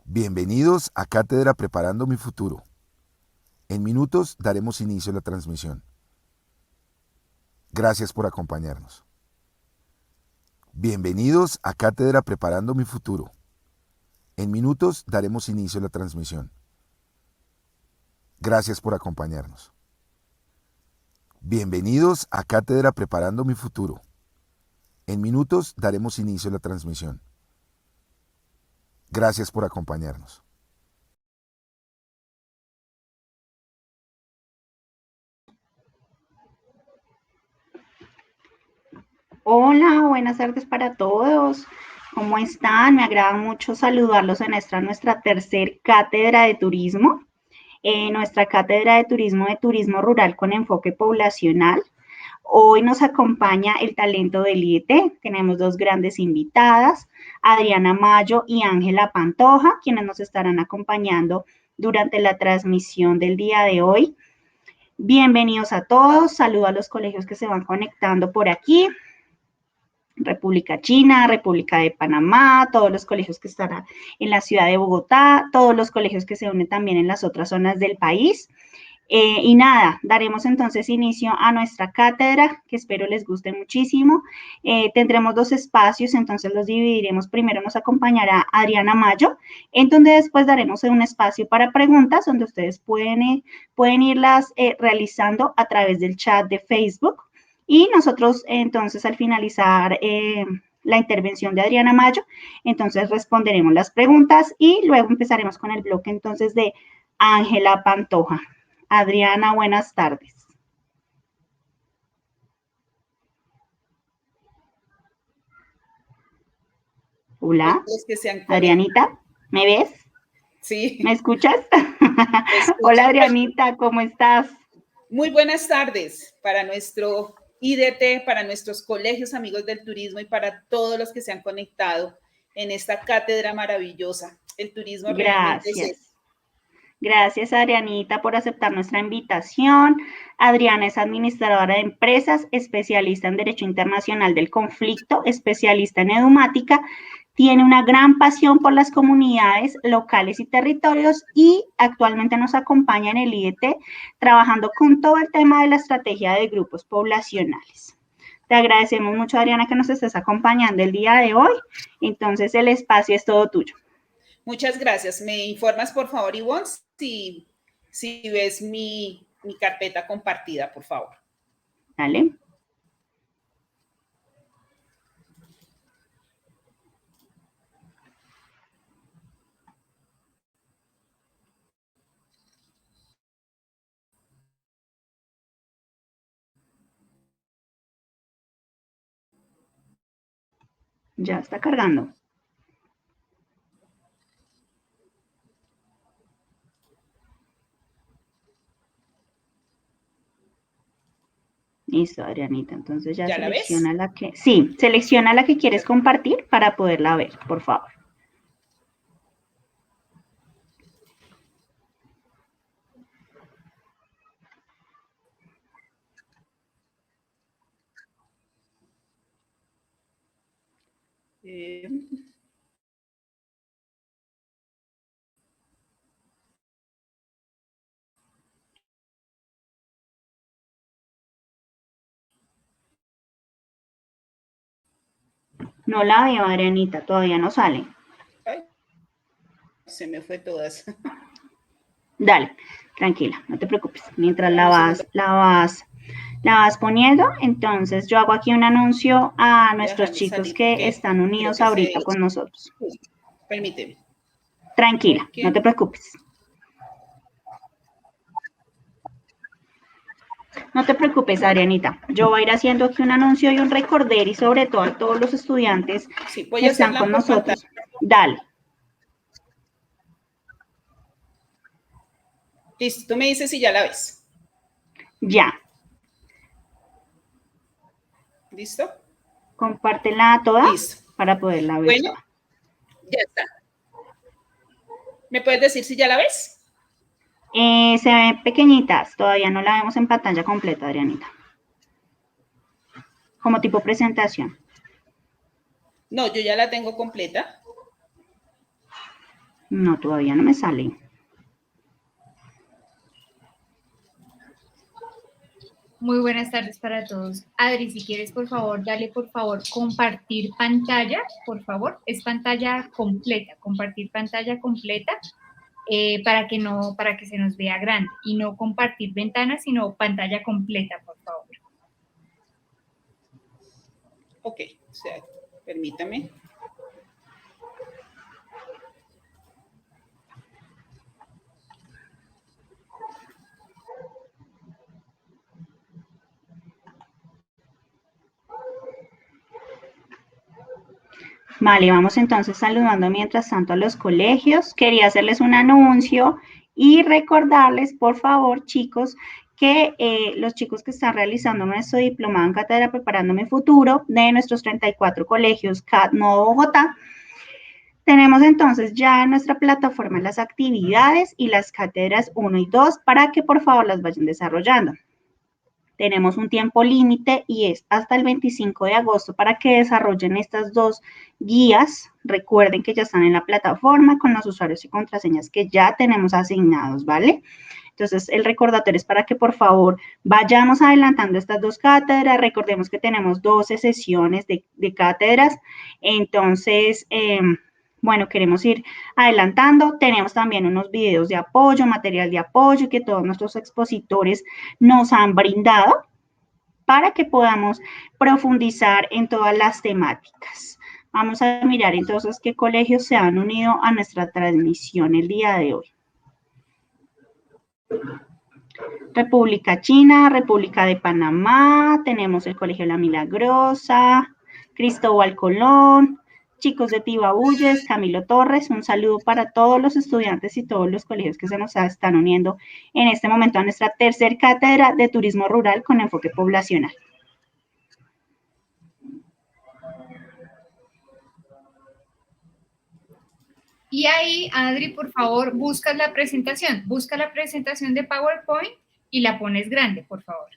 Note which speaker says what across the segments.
Speaker 1: Bienvenidos a Cátedra Preparando mi Futuro. En minutos daremos inicio a la transmisión. Gracias por acompañarnos. Bienvenidos a Cátedra Preparando mi Futuro. En minutos daremos inicio a la transmisión. Gracias por acompañarnos. Bienvenidos a Cátedra Preparando mi Futuro. En minutos daremos inicio a la transmisión. Gracias por acompañarnos.
Speaker 2: Hola, buenas tardes para todos. ¿Cómo están? Me agrada mucho saludarlos en nuestra tercer cátedra de turismo. Nuestra cátedra de turismo rural con enfoque poblacional. Hoy nos acompaña el talento del IET. Tenemos dos grandes invitadas, Adriana Mayo y Ángela Pantoja, quienes nos estarán acompañando durante la transmisión del día de hoy. Bienvenidos a todos. Saludo a los colegios que se van conectando por aquí. República China, República de Panamá, todos los colegios que están en la ciudad de Bogotá, todos los colegios que se unen también en las otras zonas del país. Y nada, daremos entonces inicio a nuestra cátedra, que espero les guste muchísimo. Tendremos dos espacios, entonces los dividiremos. Primero nos acompañará Adriana Mayo, en donde después daremos un espacio para preguntas, donde ustedes pueden irlas realizando a través del chat de Facebook. Y nosotros entonces al finalizar la intervención de Adriana Mayo, entonces responderemos las preguntas y luego empezaremos con el bloque entonces de Ángela Pantoja. Adriana, buenas tardes. Hola, Adrianita, ¿me ves?
Speaker 3: Sí.
Speaker 2: ¿Me escuchas? Hola, Adrianita, ¿cómo estás?
Speaker 3: Muy buenas tardes para nuestro IDT, para nuestros colegios amigos del turismo y para todos los que se han conectado en esta cátedra maravillosa. El turismo realmente es...
Speaker 2: Gracias, Adrianita, por aceptar nuestra invitación. Adriana es administradora de empresas, especialista en Derecho Internacional del Conflicto, especialista en edumática, tiene una gran pasión por las comunidades locales y territorios y actualmente nos acompaña en el IET trabajando con todo el tema de la estrategia de grupos poblacionales. Te agradecemos mucho, Adriana, que nos estés acompañando el día de hoy. Entonces, el espacio es todo tuyo.
Speaker 3: Muchas gracias. ¿Me informas, por favor, Ivonne, si ves mi carpeta compartida, por favor?
Speaker 2: Dale. Ya está cargando. Listo, Adrianita. Entonces ya selecciona la que... Sí, selecciona la que quieres compartir para poderla ver, por favor. No la veo, Adrianita, todavía no sale.
Speaker 3: Ay, se me fue todas.
Speaker 2: Dale, tranquila, no te preocupes. Mientras la vas poniendo, entonces yo hago aquí un anuncio a nuestros chicos que están unidos ahorita con nosotros.
Speaker 3: Permíteme.
Speaker 2: Tranquila, no te preocupes. No te preocupes, Adrianita. Yo voy a ir haciendo aquí un anuncio y un recorder y sobre todo a todos los estudiantes que están con nosotros. Dale.
Speaker 3: Listo, tú me dices si ya la ves.
Speaker 2: Ya.
Speaker 3: ¿Listo?
Speaker 2: Compártela toda para poderla ver.
Speaker 3: Bueno,
Speaker 2: toda.
Speaker 3: Ya está. ¿Me puedes decir si ya la ves?
Speaker 2: Se ven pequeñitas, todavía no la vemos en pantalla completa, Adrianita. Como tipo presentación.
Speaker 3: No, yo ya la tengo completa.
Speaker 2: No, todavía no me sale.
Speaker 4: Muy buenas tardes para todos. Adri, si quieres, por favor, dale, por favor, compartir pantalla, por favor. Es pantalla completa, compartir pantalla completa para que se nos vea grande. Y no compartir ventana, sino pantalla completa, por favor.
Speaker 3: Ok, o sea, permítame.
Speaker 2: Vale, vamos entonces saludando mientras tanto a los colegios. Quería hacerles un anuncio y recordarles, por favor, chicos, que los chicos que están realizando nuestro diplomado en Cátedra Preparando Mi Futuro de nuestros 34 colegios CAT Nodo Bogotá, tenemos entonces ya en nuestra plataforma las actividades y las cátedras 1 y 2 para que por favor las vayan desarrollando. Tenemos un tiempo límite y es hasta el 25 de agosto para que desarrollen estas dos guías. Recuerden que ya están en la plataforma con los usuarios y contraseñas que ya tenemos asignados, ¿vale? Entonces, el recordatorio es para que por favor vayamos adelantando estas dos cátedras. Recordemos que tenemos 12 sesiones de cátedras. Entonces, bueno, queremos ir adelantando. Tenemos también unos videos de apoyo, material de apoyo que todos nuestros expositores nos han brindado para que podamos profundizar en todas las temáticas. Vamos a mirar entonces qué colegios se han unido a nuestra transmisión el día de hoy. República China, República de Panamá, tenemos el Colegio La Milagrosa, Cristóbal Colón, chicos de Tibabuyes, Camilo Torres, un saludo para todos los estudiantes y todos los colegios que se nos están uniendo en este momento a nuestra tercer cátedra de turismo rural con enfoque poblacional.
Speaker 4: Y ahí, Adri, por favor, busca la presentación de PowerPoint y la pones grande, por favor.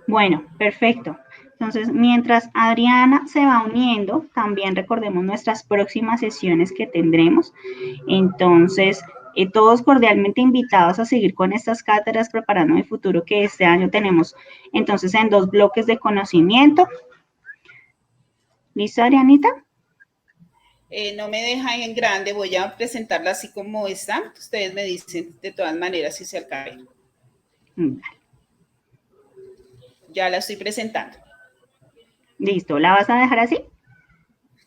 Speaker 2: Bueno, perfecto. Entonces, mientras Adriana se va uniendo, también recordemos nuestras próximas sesiones que tendremos. Entonces, todos cordialmente invitados a seguir con estas cátedras Preparando mi Futuro que este año tenemos entonces en 2 bloques de conocimiento. ¿Listo, Adrianita?
Speaker 3: No me deja en grande, voy a presentarla así como está. Ustedes me dicen de todas maneras si se alcanza. Ya la estoy presentando.
Speaker 2: Listo, ¿la vas a dejar así?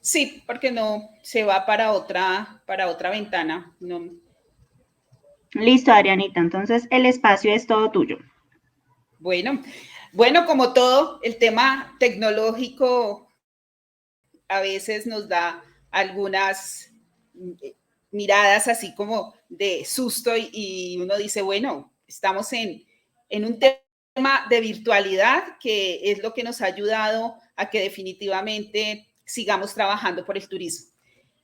Speaker 3: Sí, porque no se va para otra ventana. No.
Speaker 2: Listo, Adrianita, entonces el espacio es todo tuyo.
Speaker 3: Bueno, como todo, el tema tecnológico a veces nos da algunas miradas así como de susto y uno dice, bueno, estamos en un tema de virtualidad que es lo que nos ha ayudado a que definitivamente sigamos trabajando por el turismo.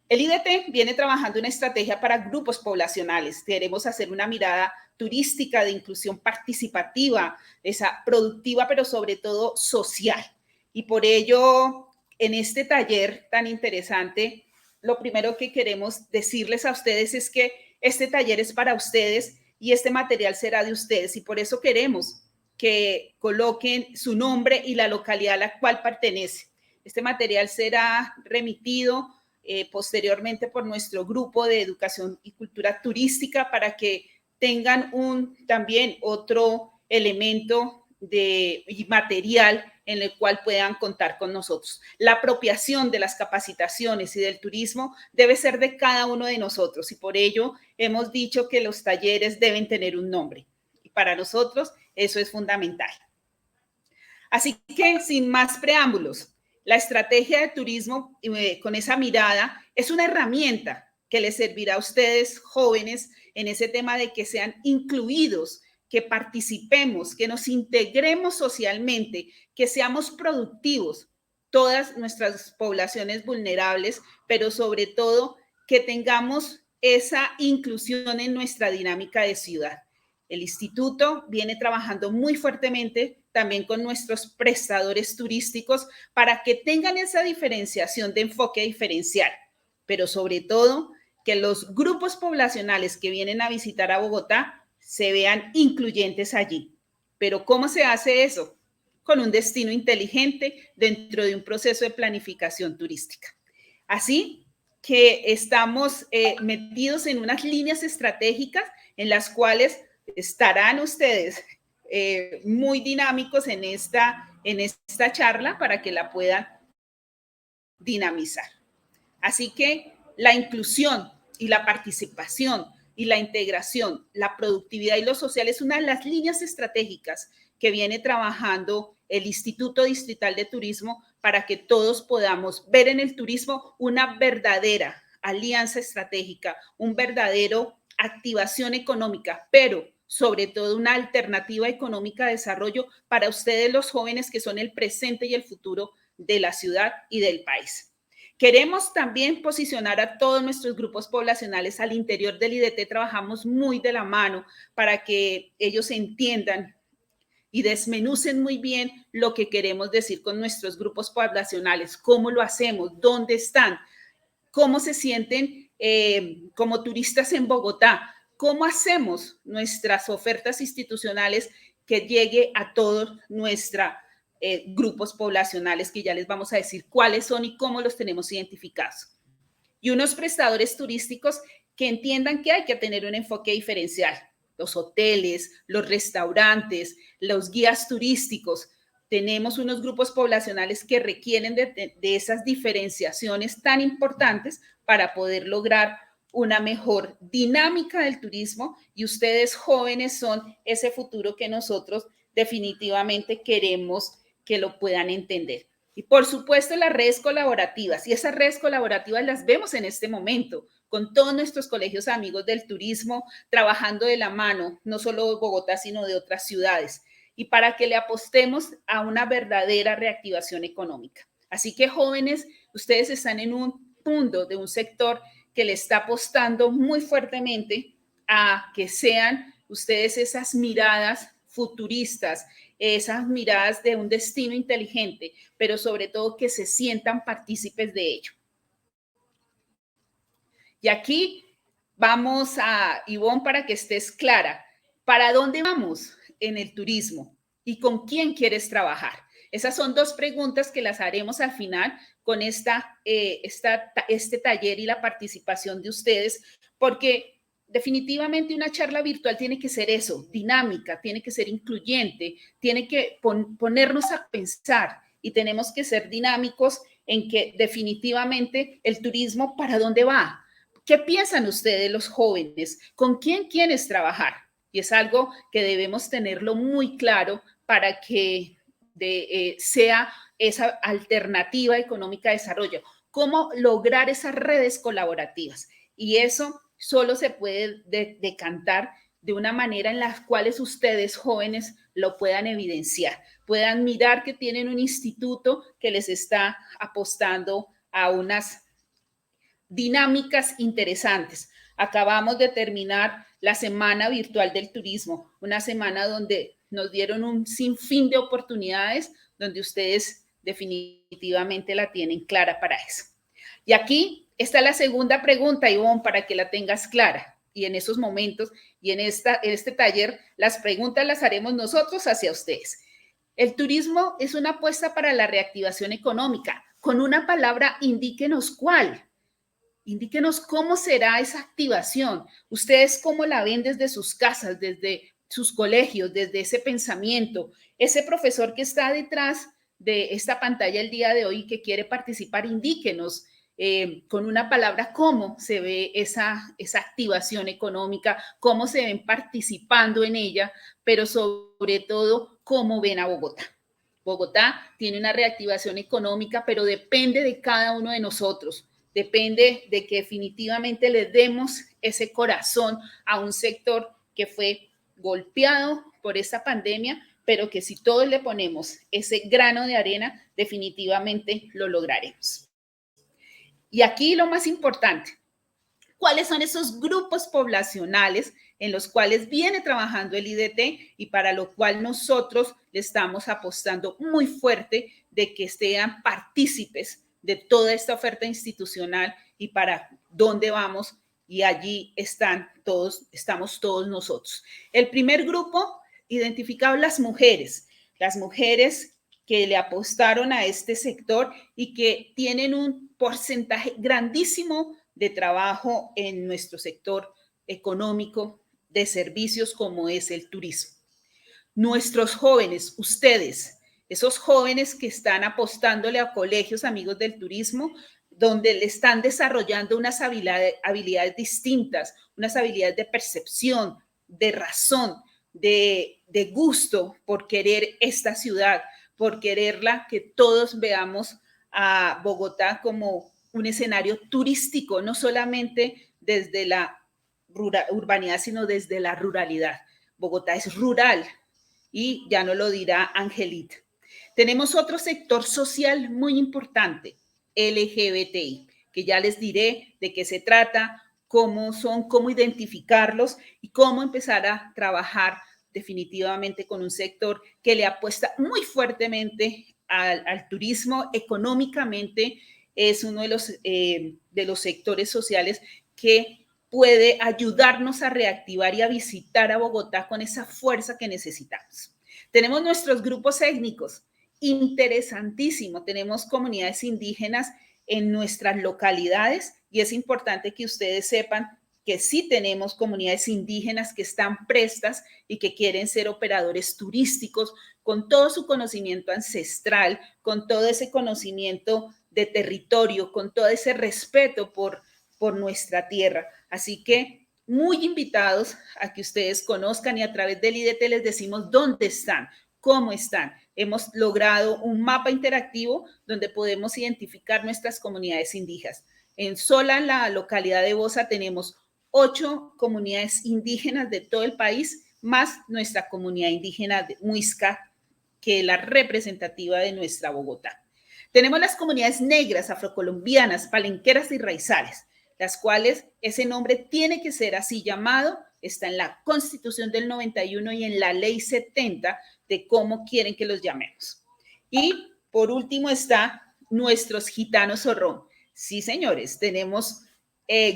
Speaker 3: El IDT viene trabajando una estrategia para grupos poblacionales. Queremos hacer una mirada turística de inclusión participativa, esa productiva, pero sobre todo social. Y por ello, en este taller tan interesante, lo primero que queremos decirles a ustedes es que este taller es para ustedes y este material será de ustedes. Y por eso queremos que coloquen su nombre y la localidad a la cual pertenece. Este material será remitido posteriormente por nuestro grupo de educación y cultura turística para que tengan también otro elemento y material en el cual puedan contar con nosotros. La apropiación de las capacitaciones y del turismo debe ser de cada uno de nosotros y por ello hemos dicho que los talleres deben tener un nombre. Y para nosotros eso es fundamental. Así que sin más preámbulos, la estrategia de turismo con esa mirada es una herramienta que les servirá a ustedes jóvenes en ese tema de que sean incluidos, que participemos, que nos integremos socialmente, que seamos productivos, todas nuestras poblaciones vulnerables, pero sobre todo que tengamos esa inclusión en nuestra dinámica de ciudad. El instituto viene trabajando muy fuertemente también con nuestros prestadores turísticos para que tengan esa diferenciación de enfoque diferencial, pero sobre todo que los grupos poblacionales que vienen a visitar a Bogotá se vean incluyentes allí. Pero ¿cómo se hace eso? Con un destino inteligente dentro de un proceso de planificación turística. Así que estamos metidos en unas líneas estratégicas en las cuales estarán ustedes muy dinámicos en esta charla para que la puedan dinamizar. Así que la inclusión y la participación y la integración, la productividad y lo social es una de las líneas estratégicas que viene trabajando el Instituto Distrital de Turismo para que todos podamos ver en el turismo una verdadera alianza estratégica, un verdadero activación económica, pero sobre todo una alternativa económica de desarrollo para ustedes los jóvenes que son el presente y el futuro de la ciudad y del país. Queremos también posicionar a todos nuestros grupos poblacionales al interior del IDT. Trabajamos muy de la mano para que ellos entiendan y desmenucen muy bien lo que queremos decir con nuestros grupos poblacionales, cómo lo hacemos, dónde están, cómo se sienten como turistas en Bogotá, cómo hacemos nuestras ofertas institucionales que llegue a todos nuestros grupos poblacionales, que ya les vamos a decir cuáles son y cómo los tenemos identificados. Y unos prestadores turísticos que entiendan que hay que tener un enfoque diferencial. Los hoteles, los restaurantes, los guías turísticos. Tenemos unos grupos poblacionales que requieren de esas diferenciaciones tan importantes para poder lograr una mejor dinámica del turismo, y ustedes jóvenes son ese futuro que nosotros definitivamente queremos que lo puedan entender. Y por supuesto las redes colaborativas, y esas redes colaborativas las vemos en este momento con todos nuestros colegios amigos del turismo, trabajando de la mano, no solo de Bogotá, sino de otras ciudades, y para que le apostemos a una verdadera reactivación económica. Así que jóvenes, ustedes están en un punto de un sector que le está apostando muy fuertemente a que sean ustedes esas miradas futuristas, esas miradas de un destino inteligente, pero sobre todo que se sientan partícipes de ello. Y aquí vamos a, Ivonne, para que estés clara, ¿para dónde vamos en el turismo y con quién quieres trabajar? Esas son dos preguntas que las haremos al final con este taller y la participación de ustedes, porque definitivamente una charla virtual tiene que ser eso, dinámica, tiene que ser incluyente, tiene que ponernos a pensar, y tenemos que ser dinámicos en que definitivamente el turismo, ¿para dónde va? ¿Qué piensan ustedes los jóvenes? ¿Con quién quieres trabajar? Y es algo que debemos tenerlo muy claro para que sea esa alternativa económica de desarrollo. ¿Cómo lograr esas redes colaborativas? Y eso solo se puede decantar de una manera en la cual ustedes jóvenes lo puedan evidenciar, puedan mirar que tienen un instituto que les está apostando a unas dinámicas interesantes. Acabamos de terminar la Semana Virtual del Turismo, una semana donde nos dieron un sinfín de oportunidades, donde ustedes definitivamente la tienen clara para eso. Y aquí está la segunda pregunta, Ivonne, para que la tengas clara. Y en esos momentos y en este taller, las preguntas las haremos nosotros hacia ustedes. El turismo es una apuesta para la reactivación económica. Con una palabra, indíquenos cuál. Indíquenos cómo será esa activación. Ustedes cómo la ven desde sus casas, desde sus colegios, desde ese pensamiento. Ese profesor que está detrás de esta pantalla el día de hoy que quiere participar, indíquenos con una palabra cómo se ve esa activación económica, cómo se ven participando en ella, pero sobre todo cómo ven a Bogotá. Bogotá tiene una reactivación económica, pero depende de cada uno de nosotros. Depende de que definitivamente le demos ese corazón a un sector que fue golpeado por esta pandemia, pero que si todos le ponemos ese grano de arena, definitivamente lo lograremos. Y aquí lo más importante, ¿Cuáles son esos grupos poblacionales en los cuales viene trabajando el IDT y para lo cual nosotros le estamos apostando muy fuerte de que sean partícipes de toda esta oferta institucional y para dónde vamos? Y allí estamos todos nosotros. El primer grupo identificado, las mujeres que le apostaron a este sector y que tienen un porcentaje grandísimo de trabajo en nuestro sector económico de servicios como es el turismo. Nuestros jóvenes, ustedes, esos jóvenes que están apostándole a colegios amigos del turismo, donde le están desarrollando unas habilidades distintas, unas habilidades de percepción, de razón, de gusto por querer esta ciudad, por quererla, que todos veamos a Bogotá como un escenario turístico, no solamente desde la urbanidad, sino desde la ruralidad. Bogotá es rural y ya no lo dirá Angelita. Tenemos otro sector social muy importante, LGBTI, que ya les diré de qué se trata, cómo son, cómo identificarlos y cómo empezar a trabajar definitivamente con un sector que le apuesta muy fuertemente al turismo. Económicamente es uno de los sectores sociales que puede ayudarnos a reactivar y a visitar a Bogotá con esa fuerza que necesitamos. Tenemos nuestros grupos étnicos, interesantísimo. Tenemos comunidades indígenas en nuestras localidades y es importante que ustedes sepan que sí tenemos comunidades indígenas que están prestas y que quieren ser operadores turísticos con todo su conocimiento ancestral, con todo ese conocimiento de territorio, con todo ese respeto por nuestra tierra. Así que muy invitados a que ustedes conozcan y a través del IDT les decimos dónde están, cómo están. Hemos logrado un mapa interactivo donde podemos identificar nuestras comunidades indígenas. En sola la localidad de Bosa tenemos 8 comunidades indígenas de todo el país, más nuestra comunidad indígena de Muisca, que es la representativa de nuestra Bogotá. Tenemos las comunidades negras, afrocolombianas, palenqueras y raizales, las cuales ese nombre tiene que ser así llamado, está en la Constitución del 91 y en la Ley 70 de cómo quieren que los llamemos. Y por último está nuestros gitanos zorrón. Sí, señores, tenemos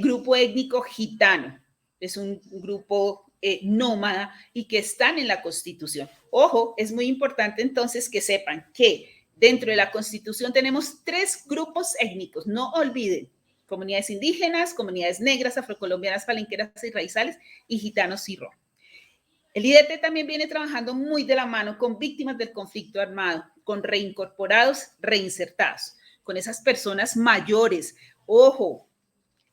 Speaker 3: grupo étnico gitano, es un grupo nómada y que están en la Constitución. Ojo, es muy importante entonces que sepan que dentro de la Constitución tenemos 3 grupos étnicos, no olviden, comunidades indígenas, comunidades negras, afrocolombianas, palenqueras y raizales y gitanos cirrón. El IDT también viene trabajando muy de la mano con víctimas del conflicto armado, con reincorporados, reinsertados, con esas personas mayores. Ojo,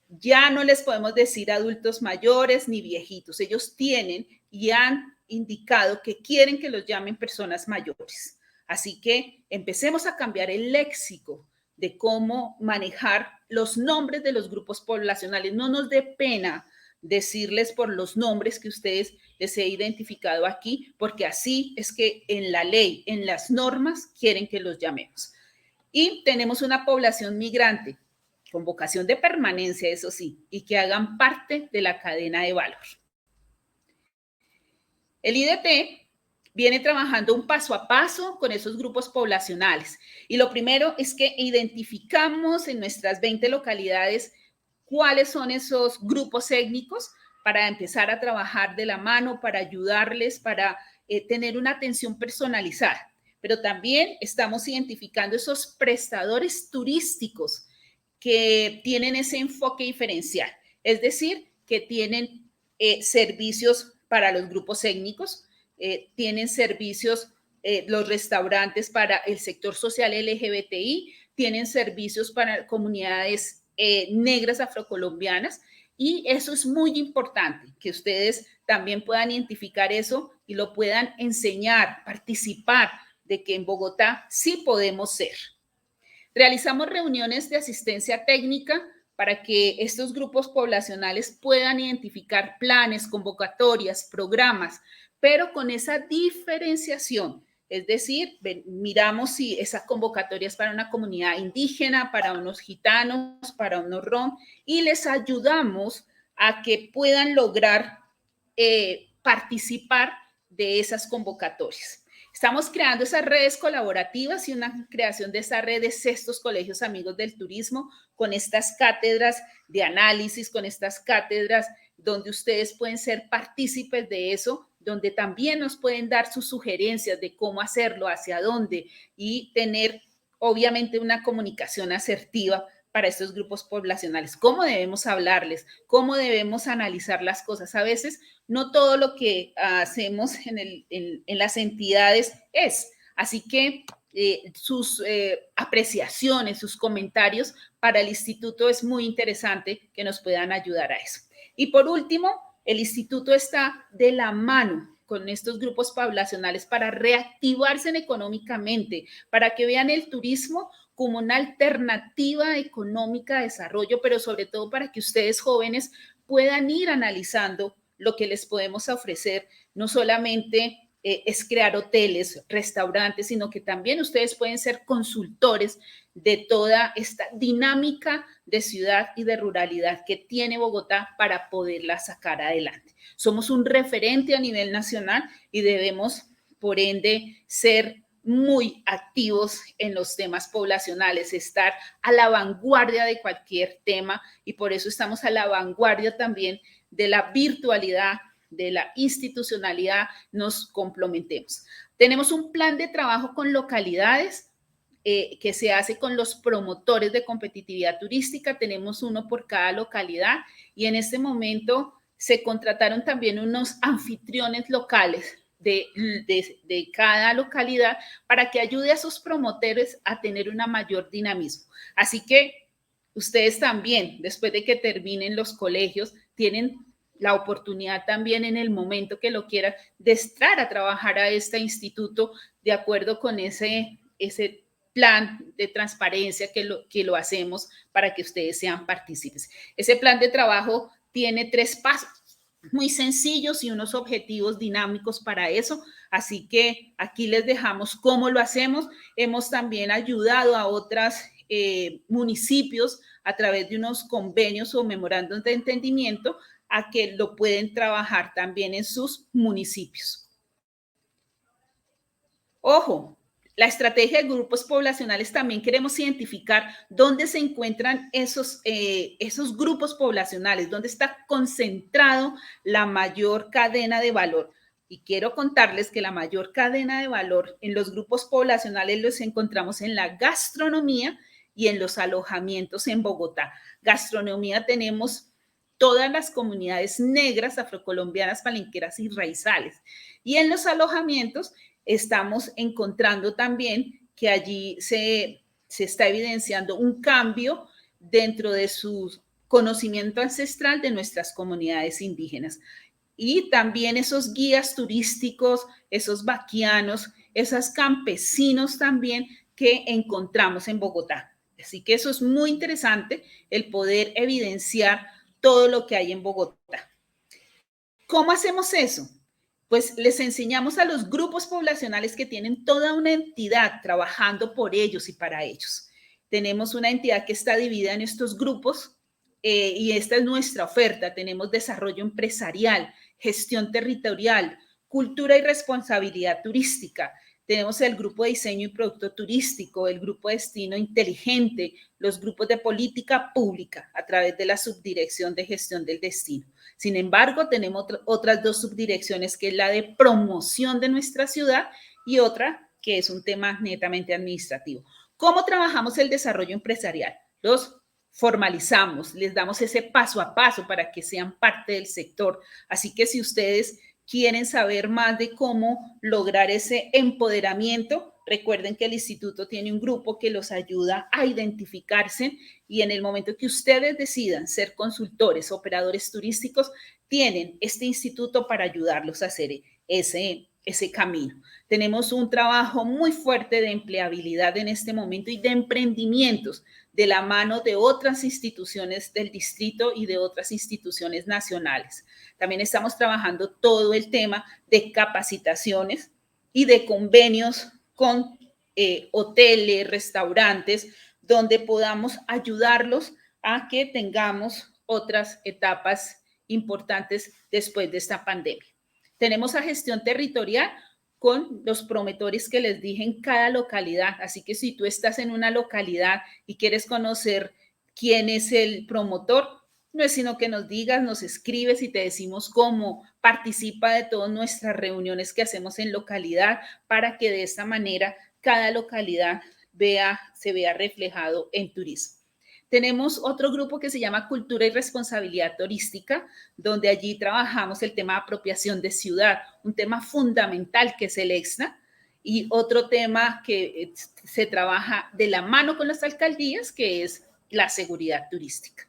Speaker 3: ya no les podemos decir adultos mayores ni viejitos. Ellos tienen y han indicado que quieren que los llamen personas mayores. Así que empecemos a cambiar el léxico de cómo manejar los nombres de los grupos poblacionales. No nos dé pena decirles por los nombres que ustedes les he identificado aquí, porque así es que en la ley, en las normas, quieren que los llamemos. Y tenemos una población migrante con vocación de permanencia, eso sí, y que hagan parte de la cadena de valor. El IDT viene trabajando un paso a paso con esos grupos poblacionales. Y lo primero es que identificamos en nuestras 20 localidades cuáles son esos grupos étnicos para empezar a trabajar de la mano, para ayudarles, para tener una atención personalizada. Pero también estamos identificando esos prestadores turísticos que tienen ese enfoque diferencial, es decir, que tienen servicios para los grupos étnicos, tienen servicios, los restaurantes para el sector social LGBTI, tienen servicios para comunidades negras afrocolombianas y eso es muy importante, que ustedes también puedan identificar eso y lo puedan enseñar, participar de que en Bogotá sí podemos ser. Realizamos reuniones de asistencia técnica para que estos grupos poblacionales puedan identificar planes, convocatorias, programas, pero con esa diferenciación Es decir, miramos si esa convocatoria es para una comunidad indígena, para unos gitanos, para unos rom, y les ayudamos a que puedan lograr participar de esas convocatorias. Estamos creando esas redes colaborativas y una creación de esa red de estos colegios amigos del turismo con estas cátedras de análisis, con estas cátedras donde ustedes pueden ser partícipes de eso, donde también nos pueden dar sus sugerencias de cómo hacerlo, hacia dónde, y tener obviamente una comunicación asertiva para estos grupos poblacionales. ¿Cómo debemos hablarles? ¿Cómo debemos analizar las cosas? A veces no todo lo que hacemos en las entidades es. Así que sus apreciaciones, sus comentarios para el instituto es muy interesante que nos puedan ayudar a eso. Y por último, el instituto está de la mano con estos grupos poblacionales para reactivarse económicamente, para que vean el turismo como una alternativa económica de desarrollo, pero sobre todo para que ustedes jóvenes puedan ir analizando lo que les podemos ofrecer, no solamente es crear hoteles, restaurantes, sino que también ustedes pueden ser consultores de toda esta dinámica de ciudad y de ruralidad que tiene Bogotá para poderla sacar adelante. Somos un referente a nivel nacional y debemos, por ende, ser muy activos en los temas poblacionales, estar a la vanguardia de cualquier tema, y por eso estamos a la vanguardia también de la virtualidad, de la institucionalidad, nos complementemos. Tenemos un plan de trabajo con localidades que se hace con los promotores de competitividad turística. Tenemos uno por cada localidad y en este momento se contrataron también unos anfitriones locales de cada localidad para que ayude a esos promotores a tener una mayor dinamismo. Así que ustedes también, después de que terminen los colegios, tienen la oportunidad también en el momento que lo quieran de entrar a trabajar a este instituto de acuerdo con ese plan de transparencia que lo hacemos para que ustedes sean partícipes. Ese plan de trabajo tiene 3 pasos muy sencillos y unos objetivos dinámicos para eso. Así que aquí les dejamos cómo lo hacemos. Hemos también ayudado a otros municipios a través de unos convenios o memorándum de entendimiento a que lo pueden trabajar también en sus municipios. Ojo, la estrategia de grupos poblacionales también queremos identificar dónde se encuentran esos grupos poblacionales, dónde está concentrado la mayor cadena de valor. Y quiero contarles que la mayor cadena de valor en los grupos poblacionales los encontramos en la gastronomía y en los alojamientos en Bogotá. Gastronomía tenemos todas las comunidades negras, afrocolombianas, palenqueras y raizales. Y en los alojamientos estamos encontrando también que allí se está evidenciando un cambio dentro de su conocimiento ancestral de nuestras comunidades indígenas. Y también esos guías turísticos, esos vaquianos, esos campesinos también que encontramos en Bogotá. Así que eso es muy interesante, el poder evidenciar todo lo que hay en Bogotá. ¿Cómo hacemos eso? Pues les enseñamos a los grupos poblacionales que tienen toda una entidad trabajando por ellos y para ellos. Tenemos una entidad que está dividida en estos grupos y esta es nuestra oferta. Tenemos desarrollo empresarial, gestión territorial, cultura y responsabilidad turística. Tenemos el grupo de diseño y producto turístico, el grupo de destino inteligente, los grupos de política pública a través de la subdirección de gestión del destino. Sin embargo, tenemos otras 2 subdirecciones, que es la de promoción de nuestra ciudad y otra que es un tema netamente administrativo. ¿Cómo trabajamos el desarrollo empresarial? Los formalizamos, les damos ese paso a paso para que sean parte del sector. Así que si ustedes quieren saber más de cómo lograr ese empoderamiento, recuerden que el instituto tiene un grupo que los ayuda a identificarse y en el momento que ustedes decidan ser consultores, operadores turísticos, tienen este instituto para ayudarlos a hacer ese camino. Tenemos un trabajo muy fuerte de empleabilidad en este momento y de emprendimientos de la mano de otras instituciones del distrito y de otras instituciones nacionales. También estamos trabajando todo el tema de capacitaciones y de convenios con hoteles, restaurantes, donde podamos ayudarlos a que tengamos otras etapas importantes después de esta pandemia. Tenemos a gestión territorial con los promotores que les dije en cada localidad. Así que si tú estás en una localidad y quieres conocer quién es el promotor, no es sino que nos digas, nos escribes y te decimos cómo participa de todas nuestras reuniones que hacemos en localidad para que de esta manera cada localidad se vea reflejado en turismo. Tenemos otro grupo que se llama Cultura y Responsabilidad Turística, donde allí trabajamos el tema de apropiación de ciudad, un tema fundamental que es el EXNA, y otro tema que se trabaja de la mano con las alcaldías, que es la seguridad turística.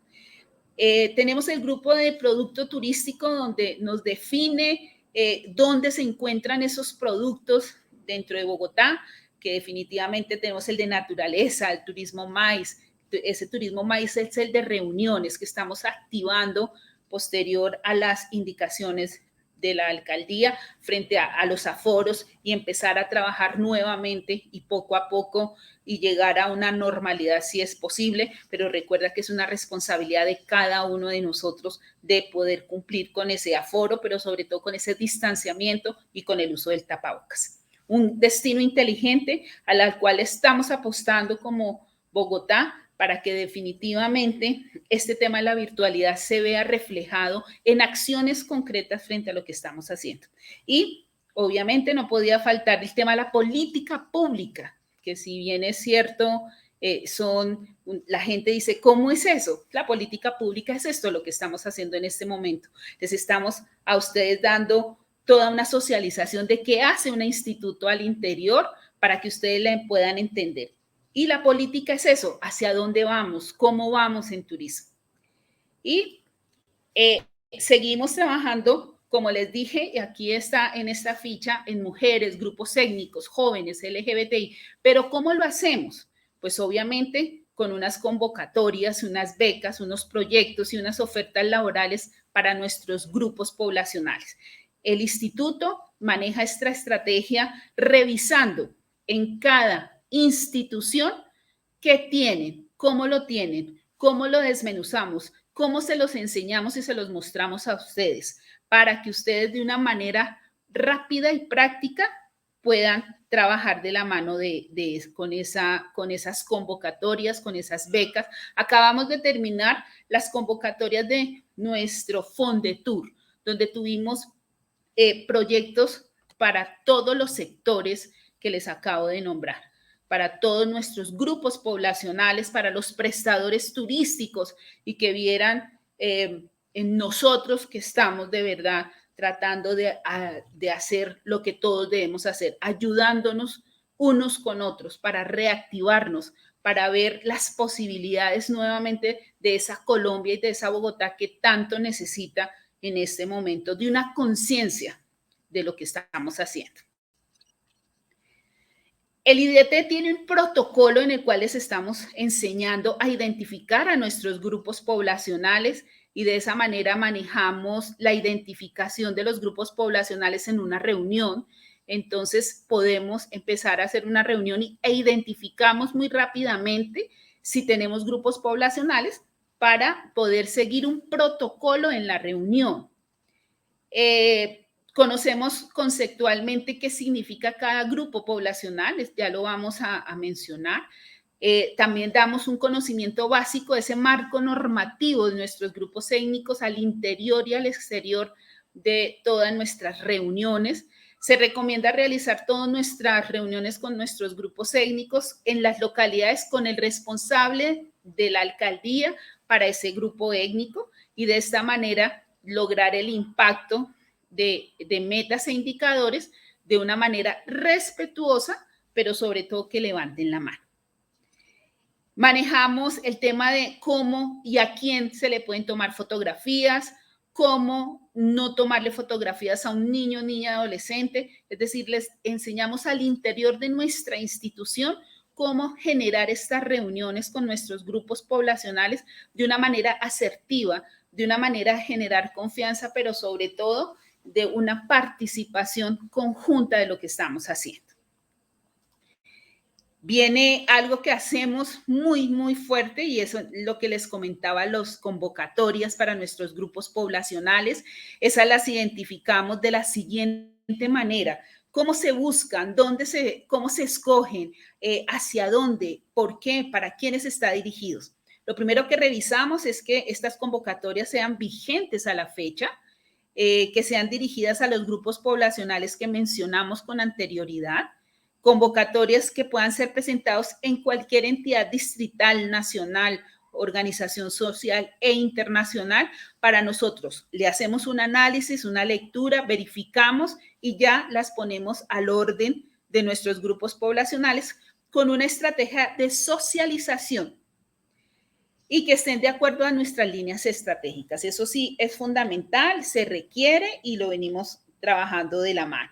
Speaker 3: Tenemos el grupo de producto turístico, donde nos define dónde se encuentran esos productos dentro de Bogotá, que definitivamente tenemos el de naturaleza, el turismo maíz. Ese turismo maíz es el de reuniones que estamos activando posterior a las indicaciones de la alcaldía frente a los aforos y empezar a trabajar nuevamente y poco a poco y llegar a una normalidad si es posible, pero recuerda que es una responsabilidad de cada uno de nosotros de poder cumplir con ese aforo, pero sobre todo con ese distanciamiento y con el uso del tapabocas. Un destino inteligente al cual estamos apostando como Bogotá, para que definitivamente este tema de la virtualidad se vea reflejado en acciones concretas frente a lo que estamos haciendo. Y obviamente no podía faltar el tema de la política pública, que si bien es cierto, la gente dice, ¿cómo es eso? La política pública es esto, lo que estamos haciendo en este momento. Les estamos a ustedes dando toda una socialización de qué hace un instituto al interior para que ustedes la puedan entender. Y la política es eso, hacia dónde vamos, cómo vamos en turismo. Y seguimos trabajando, como les dije, aquí está en esta ficha, en mujeres, grupos étnicos, jóvenes, LGBTI. Pero ¿cómo lo hacemos? Pues obviamente con unas convocatorias, unas becas, unos proyectos y unas ofertas laborales para nuestros grupos poblacionales. El instituto maneja esta estrategia revisando en cada institución qué tienen, cómo lo desmenuzamos, cómo se los enseñamos y se los mostramos a ustedes para que ustedes de una manera rápida y práctica puedan trabajar de la mano con esas convocatorias, con esas becas. Acabamos de terminar las convocatorias de nuestro Fondetour, donde tuvimos proyectos para todos los sectores que les acabo de nombrar, para todos nuestros grupos poblacionales, para los prestadores turísticos y que vieran en nosotros que estamos de verdad tratando de hacer lo que todos debemos hacer, ayudándonos unos con otros para reactivarnos, para ver las posibilidades nuevamente de esa Colombia y de esa Bogotá que tanto necesita en este momento, de una conciencia de lo que estamos haciendo. El IDT tiene un protocolo en el cual les estamos enseñando a identificar a nuestros grupos poblacionales y de esa manera manejamos la identificación de los grupos poblacionales en una reunión. Entonces podemos empezar a hacer una reunión e identificamos muy rápidamente si tenemos grupos poblacionales para poder seguir un protocolo en la reunión. Conocemos conceptualmente qué significa cada grupo poblacional, ya lo vamos a mencionar. También damos un conocimiento básico de ese marco normativo de nuestros grupos étnicos al interior y al exterior de todas nuestras reuniones. Se recomienda realizar todas nuestras reuniones con nuestros grupos étnicos en las localidades con el responsable de la alcaldía para ese grupo étnico y de esta manera lograr el impacto de metas e indicadores de una manera respetuosa, pero sobre todo que levanten la mano. Manejamos el tema de cómo y a quién se le pueden tomar fotografías, cómo no tomarle fotografías a un niño, niña, adolescente, es decir, les enseñamos al interior de nuestra institución cómo generar estas reuniones con nuestros grupos poblacionales de una manera asertiva, de una manera a generar confianza, pero sobre todo de una participación conjunta de lo que estamos haciendo. Viene algo que hacemos muy, muy fuerte y eso es lo que les comentaba, las convocatorias para nuestros grupos poblacionales. Esas las identificamos de la siguiente manera. ¿Cómo se buscan? ¿Cómo se escogen? ¿Hacia dónde? ¿Por qué? ¿Para quiénes está dirigidos? Lo primero que revisamos es que estas convocatorias sean vigentes a la fecha, que sean dirigidas a los grupos poblacionales que mencionamos con anterioridad, convocatorias que puedan ser presentados en cualquier entidad distrital, nacional, organización social e internacional. Para nosotros le hacemos un análisis, una lectura, verificamos y ya las ponemos al orden de nuestros grupos poblacionales con una estrategia de socialización y que estén de acuerdo a nuestras líneas estratégicas. Eso sí es fundamental, se requiere y lo venimos trabajando de la mano.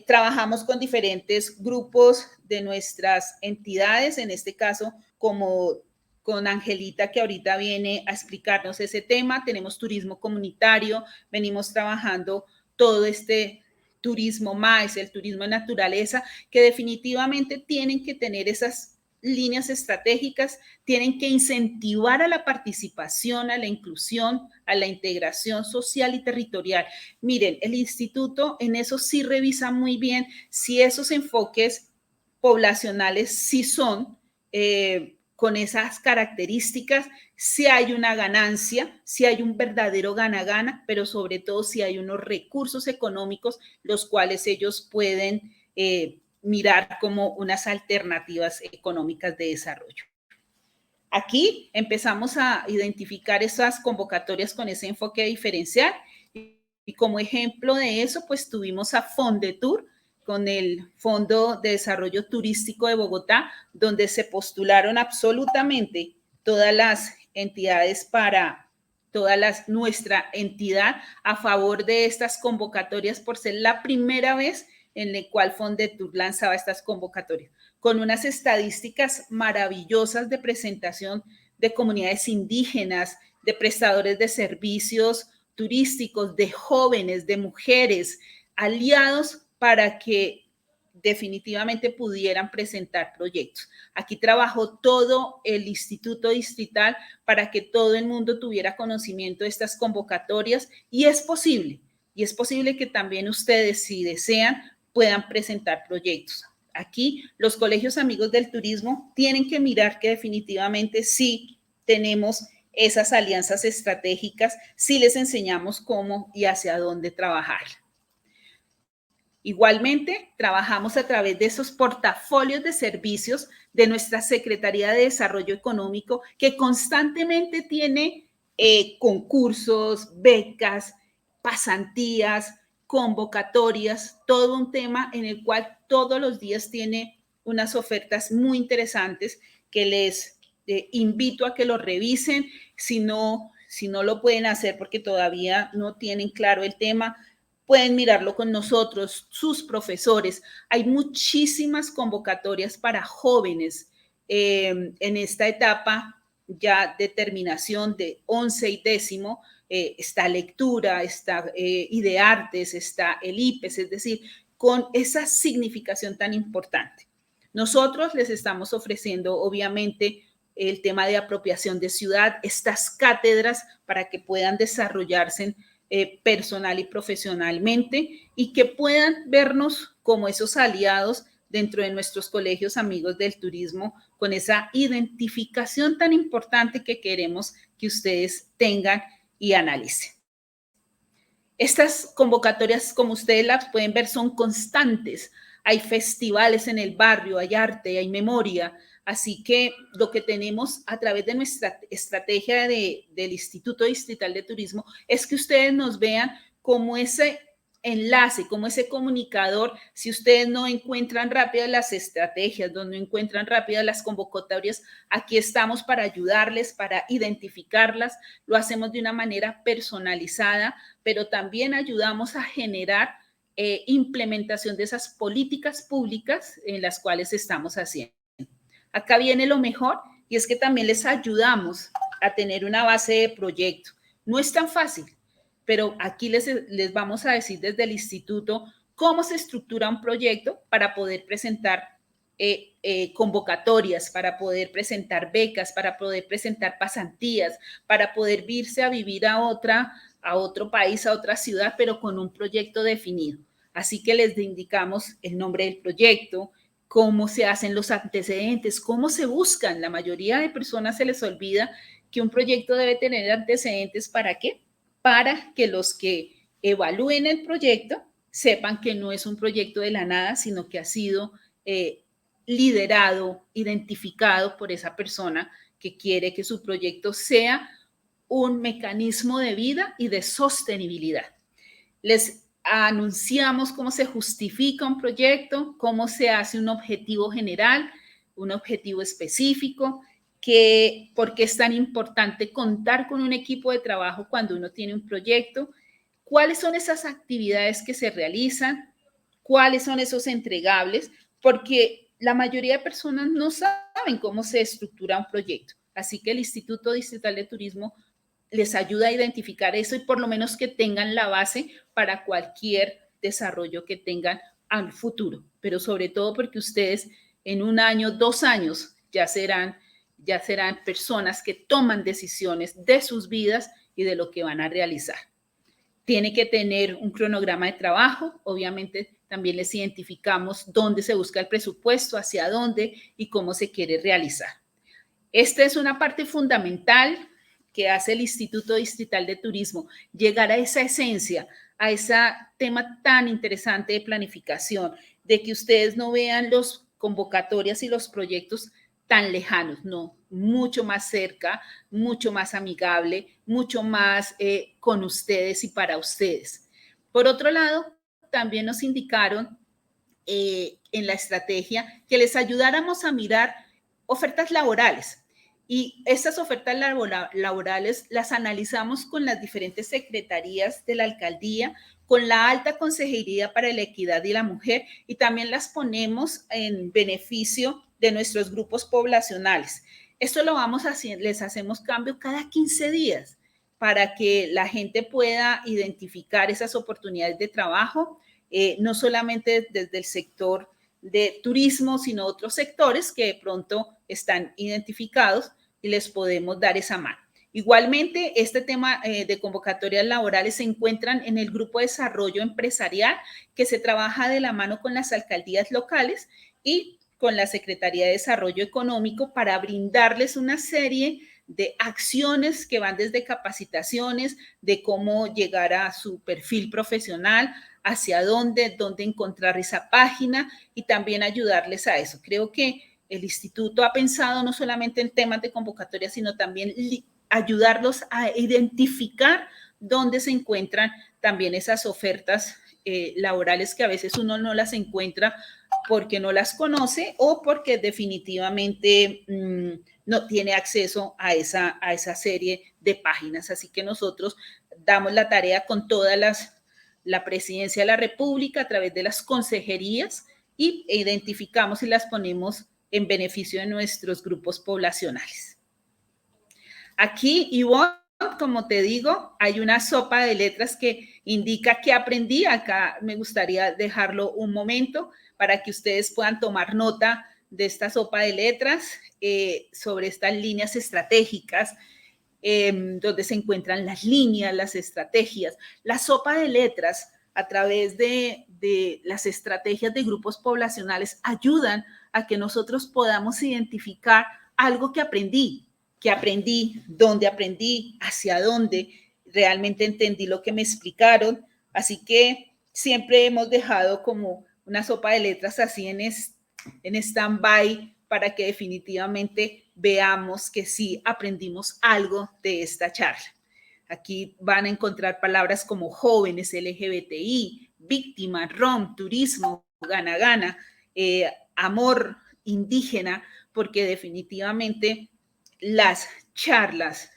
Speaker 3: Trabajamos con diferentes grupos de nuestras entidades, en este caso como con Angelita, que ahorita viene a explicarnos ese tema. Tenemos turismo comunitario, venimos trabajando todo este turismo más, el turismo de naturaleza, que definitivamente tienen que tener esas líneas estratégicas, tienen que incentivar a la participación, a la inclusión, a la integración social y territorial. Miren, el instituto en eso sí revisa muy bien si esos enfoques poblacionales sí son con esas características, si hay una ganancia, si hay un verdadero gana-gana, pero sobre todo si hay unos recursos económicos los cuales ellos pueden mirar como unas alternativas económicas de desarrollo. Aquí empezamos a identificar esas convocatorias con ese enfoque diferencial y como ejemplo de eso, pues tuvimos a Fondetur con el Fondo de Desarrollo Turístico de Bogotá, donde se postularon absolutamente todas las entidades nuestra entidad a favor de estas convocatorias por ser la primera vez en la cual Fondetur lanzaba estas convocatorias, con unas estadísticas maravillosas de presentación de comunidades indígenas, de prestadores de servicios turísticos, de jóvenes, de mujeres, aliados para que definitivamente pudieran presentar proyectos. Aquí trabajó todo el Instituto Distrital para que todo el mundo tuviera conocimiento de estas convocatorias y es posible que también ustedes, si desean, puedan presentar proyectos. Aquí los colegios amigos del turismo tienen que mirar que definitivamente sí tenemos esas alianzas estratégicas, sí les enseñamos cómo y hacia dónde trabajar. Igualmente, trabajamos a través de esos portafolios de servicios de nuestra Secretaría de Desarrollo Económico, que constantemente tiene concursos, becas, pasantías, convocatorias, todo un tema en el cual todos los días tiene unas ofertas muy interesantes que les invito a que lo revisen. Si no lo pueden hacer porque todavía no tienen claro el tema, pueden mirarlo con nosotros, sus profesores. Hay muchísimas convocatorias para jóvenes en esta etapa ya de terminación de 11 y 10º. Está lectura, está IDEARTES, está el IPES, es decir, con esa significación tan importante. Nosotros les estamos ofreciendo, obviamente, el tema de apropiación de ciudad, estas cátedras para que puedan desarrollarse personal y profesionalmente y que puedan vernos como esos aliados dentro de nuestros colegios amigos del turismo con esa identificación tan importante que queremos que ustedes tengan y analicen. Estas convocatorias, como ustedes las pueden ver, son constantes. Hay festivales en el barrio, hay arte, hay memoria. Así que lo que tenemos a través de nuestra estrategia del Instituto Distrital de Turismo es que ustedes nos vean como ese enlace, como ese comunicador. Si ustedes no encuentran rápidas las estrategias, no encuentran rápidas las convocatorias, aquí estamos para ayudarles, para identificarlas. Lo hacemos de una manera personalizada, pero también ayudamos a generar implementación de esas políticas públicas en las cuales estamos haciendo. Acá viene lo mejor y es que también les ayudamos a tener una base de proyecto. No es tan fácil. pero aquí les vamos a decir desde el instituto cómo se estructura un proyecto para poder presentar convocatorias, para poder presentar becas, para poder presentar pasantías, para poder irse a vivir a otro país, a otra ciudad, pero con un proyecto definido. Así que les indicamos el nombre del proyecto, cómo se hacen los antecedentes, cómo se buscan. La mayoría de personas se les olvida que un proyecto debe tener antecedentes. ¿Para qué? Para que los que evalúen el proyecto sepan que no es un proyecto de la nada, sino que ha sido liderado, identificado por esa persona que quiere que su proyecto sea un mecanismo de vida y de sostenibilidad. Les anunciamos cómo se justifica un proyecto, cómo se hace un objetivo general, un objetivo específico, por qué es tan importante contar con un equipo de trabajo cuando uno tiene un proyecto, cuáles son esas actividades que se realizan, cuáles son esos entregables, porque la mayoría de personas no saben cómo se estructura un proyecto. Así que el Instituto Distrital de Turismo les ayuda a identificar eso y por lo menos que tengan la base para cualquier desarrollo que tengan al futuro, pero sobre todo porque ustedes en 1 año, 2 años ya serán personas que toman decisiones de sus vidas y de lo que van a realizar. Tiene que tener un cronograma de trabajo, obviamente también les identificamos dónde se busca el presupuesto, hacia dónde y cómo se quiere realizar. Esta es una parte fundamental que hace el Instituto Distrital de Turismo, llegar a esa esencia, a ese tema tan interesante de planificación, de que ustedes no vean los convocatorias y los proyectos tan lejanos, no, mucho más cerca, mucho más amigable, mucho más con ustedes y para ustedes. Por otro lado, también nos indicaron en la estrategia que les ayudáramos a mirar ofertas laborales. Y estas ofertas laborales las analizamos con las diferentes secretarías de la alcaldía, con la Alta Consejería para la Equidad y la Mujer, y también las ponemos en beneficio de nuestros grupos poblacionales. Esto lo vamos haciendo, les hacemos cambio cada 15 días para que la gente pueda identificar esas oportunidades de trabajo, no solamente desde el sector de turismo, sino otros sectores que de pronto están identificados y les podemos dar esa mano. Igualmente, este tema de convocatorias laborales se encuentran en el Grupo de Desarrollo Empresarial, que se trabaja de la mano con las alcaldías locales y con la Secretaría de Desarrollo Económico para brindarles una serie de acciones que van desde capacitaciones, de cómo llegar a su perfil profesional, hacia dónde encontrar esa página y también ayudarles a eso. Creo que el instituto ha pensado no solamente en temas de convocatoria, sino también ayudarlos a identificar dónde se encuentran también esas ofertas laborales que a veces uno no las encuentra porque no las conoce o porque definitivamente no tiene acceso a esa serie de páginas. Así que nosotros damos la tarea con todas la Presidencia de la República a través de las consejerías y identificamos y las ponemos en beneficio de nuestros grupos poblacionales. Aquí, Ivonne, como te digo, hay una sopa de letras que indica qué aprendí. Acá me gustaría dejarlo un momento para que ustedes puedan tomar nota de esta sopa de letras sobre estas líneas estratégicas, donde se encuentran las líneas, las estrategias. La sopa de letras a través de las estrategias de grupos poblacionales ayudan a que nosotros podamos identificar algo que aprendí, dónde aprendí, hacia dónde realmente entendí lo que me explicaron. Así que siempre hemos dejado como una sopa de letras así en stand-by para que definitivamente veamos que sí aprendimos algo de esta charla. Aquí van a encontrar palabras como jóvenes, LGBTI, víctima, rom, turismo, gana-gana, amor indígena, porque definitivamente las charlas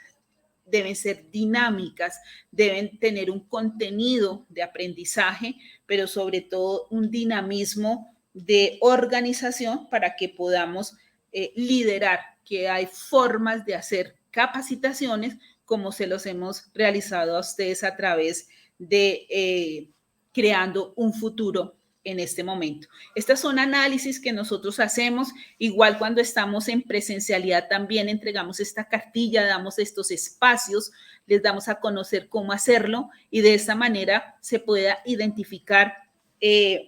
Speaker 3: deben ser dinámicas, deben tener un contenido de aprendizaje, pero sobre todo un dinamismo de organización para que podamos liderar, que hay formas de hacer capacitaciones como se los hemos realizado a ustedes a través de Creando un Futuro en este momento. Estos son análisis que nosotros hacemos, igual cuando estamos en presencialidad también entregamos esta cartilla, damos estos espacios, les damos a conocer cómo hacerlo y de esta manera se pueda identificar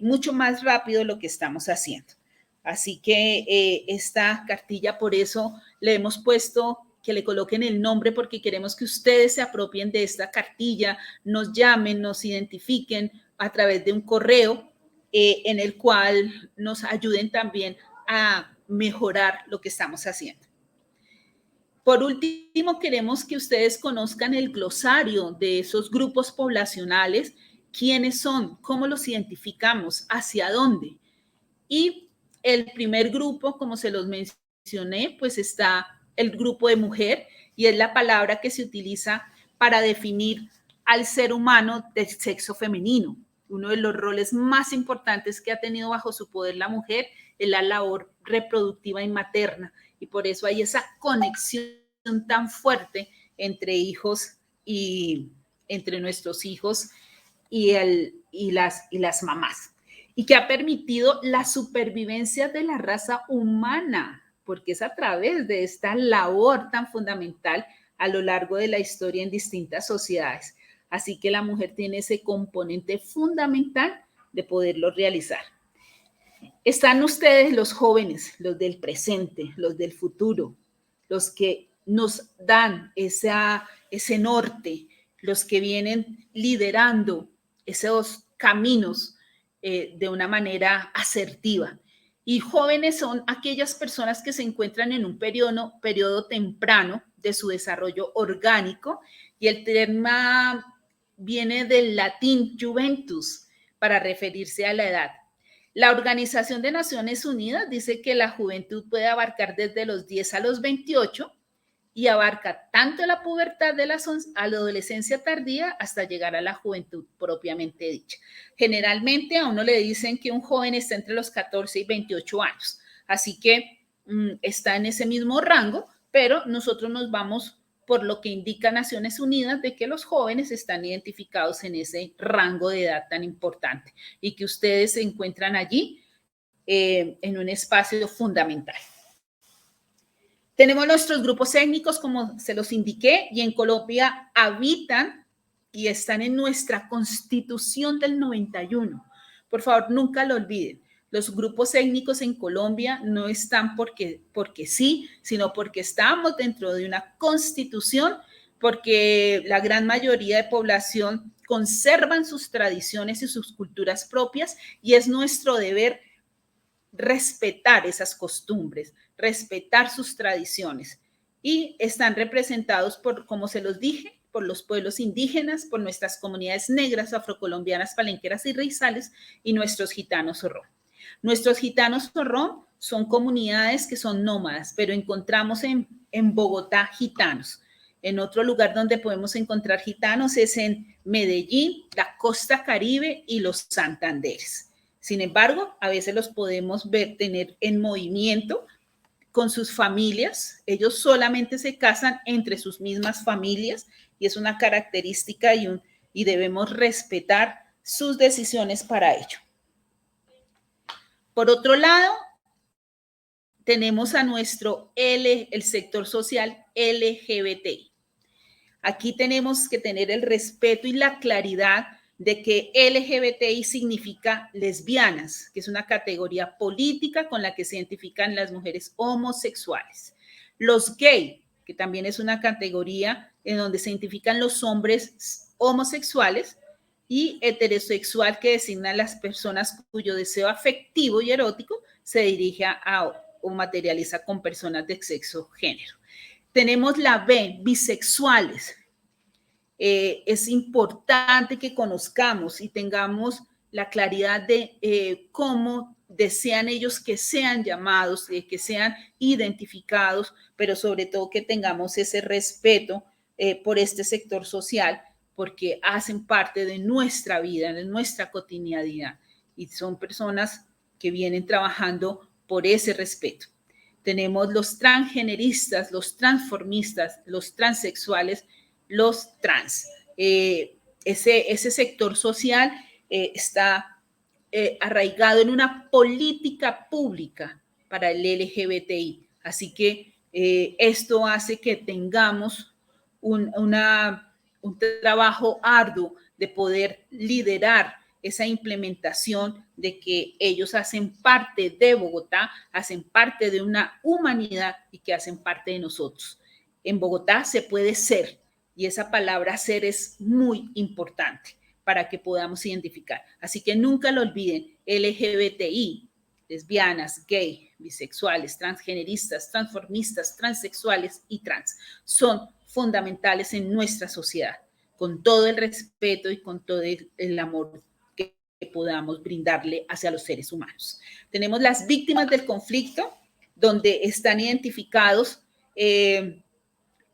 Speaker 3: mucho más rápido lo que estamos haciendo. Así que esta cartilla, por eso le hemos puesto que le coloquen el nombre, porque queremos que ustedes se apropien de esta cartilla, nos llamen, nos identifiquen a través de un correo en el cual nos ayuden también a mejorar lo que estamos haciendo. Por último, queremos que ustedes conozcan el glosario de esos grupos poblacionales, quiénes son, cómo los identificamos, hacia dónde. Y el primer grupo, como se los mencioné, pues está el grupo de mujer y es la palabra que se utiliza para definir al ser humano del sexo femenino. Uno de los roles más importantes que ha tenido bajo su poder la mujer es la labor reproductiva y materna, y por eso hay esa conexión tan fuerte entre hijos y entre nuestros hijos y las mamás, y que ha permitido la supervivencia de la raza humana, porque es a través de esta labor tan fundamental a lo largo de la historia en distintas sociedades. Así que la mujer tiene ese componente fundamental de poderlo realizar. Están ustedes los jóvenes, los del presente, los del futuro, los que nos dan ese norte, los que vienen liderando esos caminos de una manera asertiva. Y jóvenes son aquellas personas que se encuentran en un periodo temprano de su desarrollo orgánico, y el tema viene del latín juventus para referirse a la edad. La Organización de Naciones Unidas dice que la juventud puede abarcar desde los 10 a los 28 y abarca tanto la pubertad de la adolescencia tardía hasta llegar a la juventud propiamente dicha. Generalmente a uno le dicen que un joven está entre los 14 y 28 años, así que está en ese mismo rango, pero nosotros nos vamos por lo que indica Naciones Unidas de que los jóvenes están identificados en ese rango de edad tan importante y que ustedes se encuentran allí en un espacio fundamental. Tenemos nuestros grupos étnicos, como se los indiqué, y en Colombia habitan y están en nuestra Constitución del 91. Por favor, nunca lo olviden. Los grupos étnicos en Colombia no están porque sí, sino porque estamos dentro de una constitución, porque la gran mayoría de población conservan sus tradiciones y sus culturas propias, y es nuestro deber respetar esas costumbres, respetar sus tradiciones. Y están representados por, como se los dije, por los pueblos indígenas, por nuestras comunidades negras, afrocolombianas, palenqueras y raizales, y nuestros gitanos zorrón. Nuestros gitanos zorrón son comunidades que son nómadas, pero encontramos en Bogotá gitanos. En otro lugar donde podemos encontrar gitanos es en Medellín, la costa Caribe y los Santanderes. Sin embargo, a veces los podemos ver tener en movimiento con sus familias. Ellos solamente se casan entre sus mismas familias y es una característica y debemos respetar sus decisiones para ello. Por otro lado, tenemos a el sector social LGBT. Aquí tenemos que tener el respeto y la claridad de que LGBTI significa lesbianas, que es una categoría política con la que se identifican las mujeres homosexuales. Los gay, que también es una categoría en donde se identifican los hombres homosexuales, y heterosexual, que designa a las personas cuyo deseo afectivo y erótico se dirige o materializa con personas de sexo género. Tenemos la B, bisexuales. Es importante que conozcamos y tengamos la claridad de cómo desean ellos que sean llamados, que sean identificados, pero sobre todo que tengamos ese respeto por este sector social, porque hacen parte de nuestra vida, de nuestra cotidianidad, y son personas que vienen trabajando por ese respeto. Tenemos los transgeneristas, los transformistas, los transexuales, los trans. Ese sector social está arraigado en una política pública para el LGBTI. Así que esto hace que tengamos un trabajo arduo de poder liderar esa implementación de que ellos hacen parte de Bogotá, hacen parte de una humanidad y que hacen parte de nosotros. En Bogotá se puede ser, y esa palabra ser es muy importante para que podamos identificar. Así que nunca lo olviden, LGBTI, lesbianas, gay, bisexuales, transgeneristas, transformistas, transexuales y trans son fundamentales en nuestra sociedad, con todo el respeto y con todo el amor que podamos brindarle hacia los seres humanos. Tenemos las víctimas del conflicto, donde están identificados en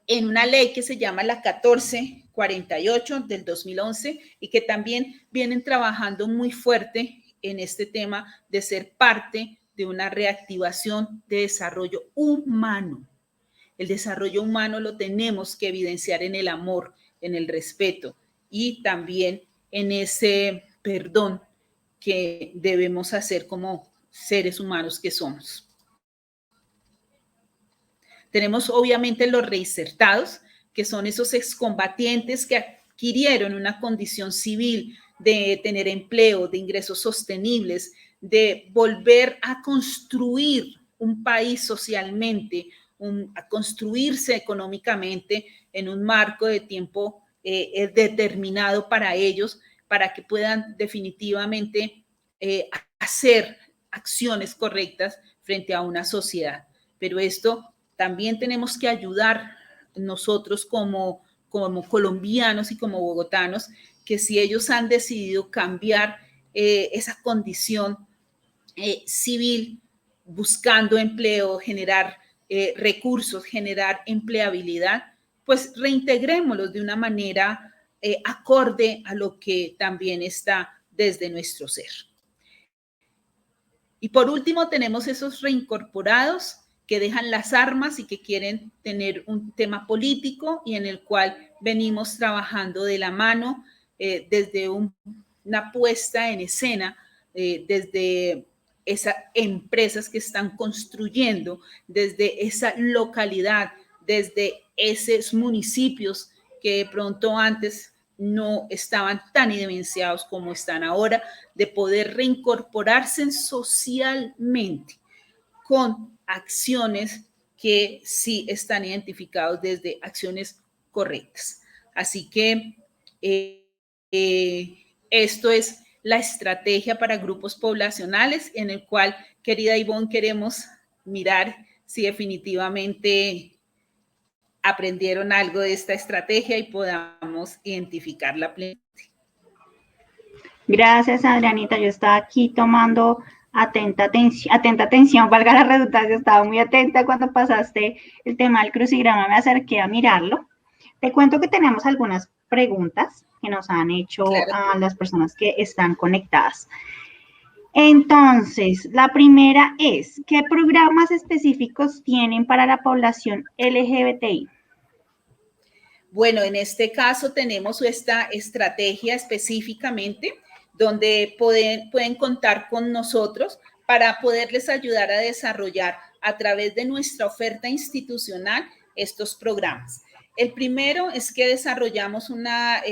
Speaker 3: una ley que se llama la 1448 del 2011 y que también vienen trabajando muy fuerte en este tema de ser parte de una reactivación de desarrollo humano. El desarrollo humano lo tenemos que evidenciar en el amor, en el respeto y también en ese perdón que debemos hacer como seres humanos que somos. Tenemos obviamente los reinsertados, que son esos excombatientes que adquirieron una condición civil de tener empleo, de ingresos sostenibles, de volver a construir un país socialmente, a construirse económicamente en un marco de tiempo determinado para ellos, para que puedan definitivamente hacer acciones correctas frente a una sociedad. Pero esto también tenemos que ayudar nosotros como colombianos y como bogotanos, que si ellos han decidido cambiar esa condición civil, buscando empleo, generar recursos, generar empleabilidad, pues reintegrémoslos de una manera acorde a lo que también está desde nuestro ser. Y por último tenemos esos reincorporados que dejan las armas y que quieren tener un tema político y en el cual venimos trabajando de la mano desde una puesta en escena, desde esas empresas que están construyendo, desde esa localidad, desde esos municipios que de pronto antes no estaban tan evidenciados como están ahora, de poder reincorporarse socialmente con acciones que sí están identificados desde acciones correctas. Así que esto es la estrategia para grupos poblacionales en el cual, querida Ivonne, queremos mirar si definitivamente aprendieron algo de esta estrategia y podamos identificarla plenamente.
Speaker 2: Gracias, Adrianita. Yo estaba aquí tomando atenta atención, valga la redundancia, estaba muy atenta cuando pasaste el tema del crucigrama, me acerqué a mirarlo. Te cuento que tenemos algunas preguntas que nos han hecho a las personas que están conectadas. Entonces, la primera es, ¿qué programas específicos tienen para la población LGBTI?
Speaker 3: Bueno, en este caso tenemos esta estrategia específicamente donde pueden contar con nosotros para poderles ayudar a desarrollar a través de nuestra oferta institucional estos programas. El primero es que desarrollamos una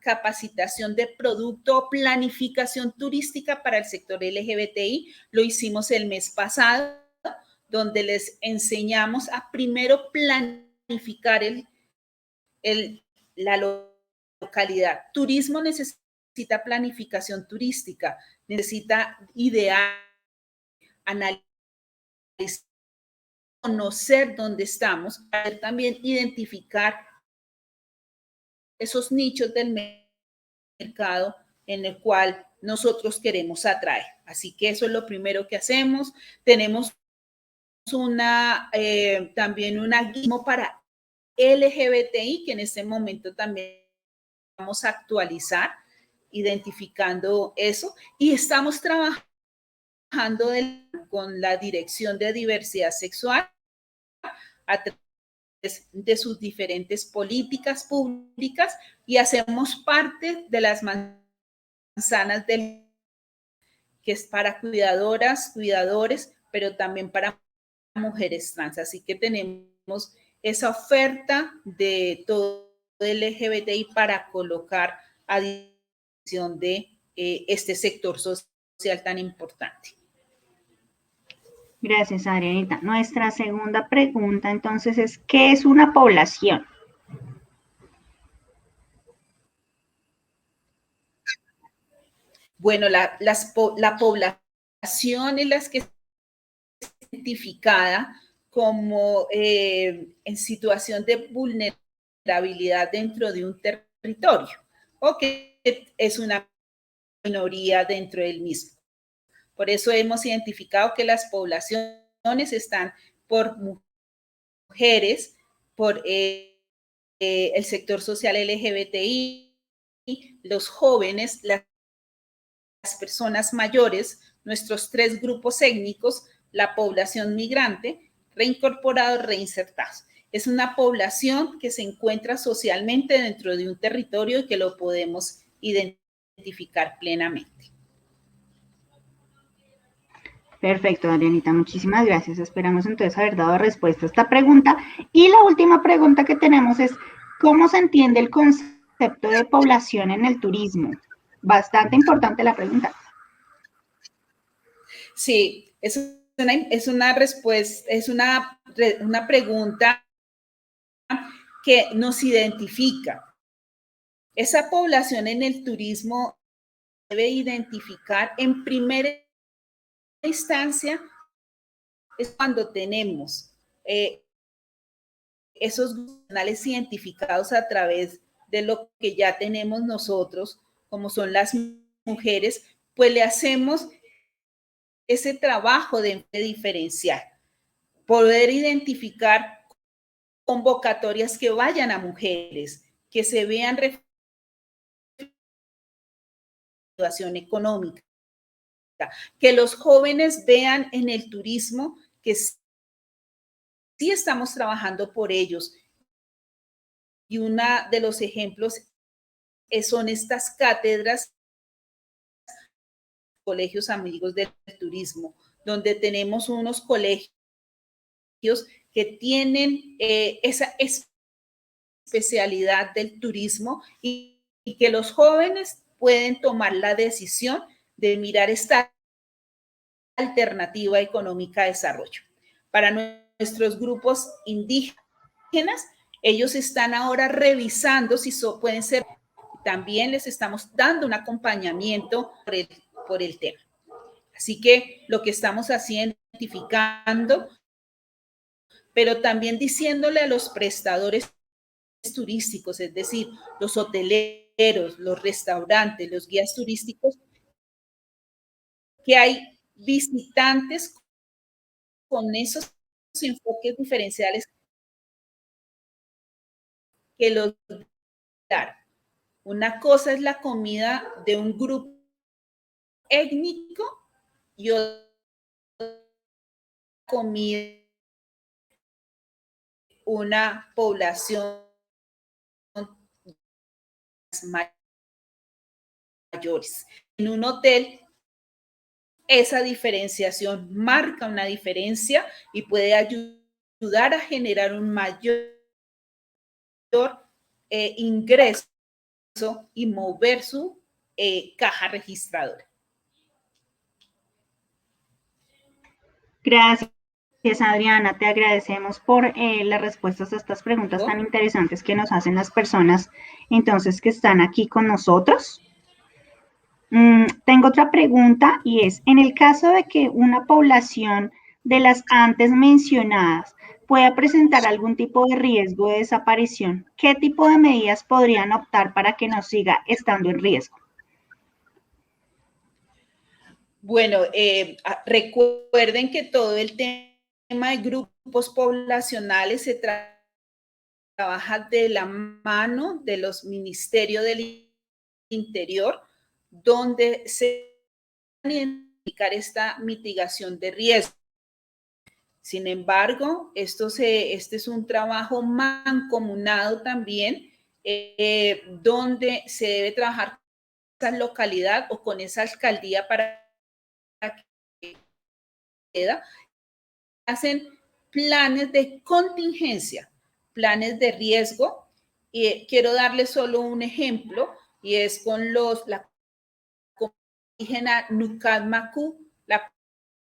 Speaker 3: capacitación de producto, planificación turística para el sector LGBTI. Lo hicimos el mes pasado, donde les enseñamos a primero planificar la localidad. Turismo necesita planificación turística, necesita idear, analizar, conocer dónde estamos, para también identificar esos nichos del mercado en el cual nosotros queremos atraer. Así que eso es lo primero que hacemos. Tenemos también una guía para LGBTI que en este momento también vamos a actualizar, identificando eso, y estamos trabajando con la Dirección de Diversidad Sexual a de sus diferentes políticas públicas y hacemos parte de las manzanas del que es para cuidadoras, cuidadores, pero también para mujeres trans. Así que tenemos esa oferta de todo LGBTI para colocar a disposición de este sector social tan importante.
Speaker 2: Gracias, Adrianita. Nuestra segunda pregunta, entonces, es ¿qué es una población?
Speaker 3: Bueno, la población es la que es identificada como en situación de vulnerabilidad dentro de un territorio o que es una minoría dentro del mismo. Por eso hemos identificado que las poblaciones están por mujeres, por el sector social LGBTI, los jóvenes, las personas mayores, nuestros 3 grupos étnicos, la población migrante, reincorporados, reinsertados. Es una población que se encuentra socialmente dentro de un territorio y que lo podemos identificar plenamente.
Speaker 2: Perfecto, Adrianita, muchísimas gracias. Esperamos entonces haber dado respuesta a esta pregunta. Y la última pregunta que tenemos es, ¿cómo se entiende el concepto de población en el turismo? Bastante importante la pregunta.
Speaker 3: Sí, es una respuesta, es una pregunta que nos identifica. Esa población en el turismo debe identificar en primera instancia es cuando tenemos esos canales identificados a través de lo que ya tenemos nosotros, como son las mujeres, pues le hacemos ese trabajo de diferenciar, poder identificar convocatorias que vayan a mujeres, que se vean situación económica, que los jóvenes vean en el turismo que sí estamos trabajando por ellos. Y uno de los ejemplos son estas cátedras, colegios amigos del turismo, donde tenemos unos colegios que tienen esa especialidad del turismo y que los jóvenes pueden tomar la decisión de mirar esta alternativa económica de desarrollo. Para nuestros grupos indígenas, ellos están ahora revisando si pueden ser, también les estamos dando un acompañamiento por el tema. Así que lo que estamos haciendo, identificando, pero también diciéndole a los prestadores turísticos, es decir, los hoteleros, los restaurantes, los guías turísticos, que hay visitantes con esos enfoques diferenciales que los claro. Una cosa es la comida de un grupo étnico y otra comida una población mayores. En un hotel, esa diferenciación marca una diferencia y puede ayudar a generar un mayor ingreso y mover su caja registradora.
Speaker 2: Gracias, Adriana. Te agradecemos por las respuestas a estas preguntas tan interesantes que nos hacen las personas entonces que están aquí con nosotros. Tengo otra pregunta y es, en el caso de que una población de las antes mencionadas pueda presentar algún tipo de riesgo de desaparición, ¿qué tipo de medidas podrían optar para que no siga estando en riesgo?
Speaker 3: Bueno, recuerden que todo el tema de grupos poblacionales se trabaja de la mano de los ministerios del Interior, donde se identificar esta mitigación de riesgo. Sin embargo, este es un trabajo mancomunado también, donde se debe trabajar con esa localidad o con esa alcaldía para que queda. Hacen planes de contingencia, planes de riesgo. Quiero darles solo un ejemplo, y es con la comunidad indígena Nucalmacu, la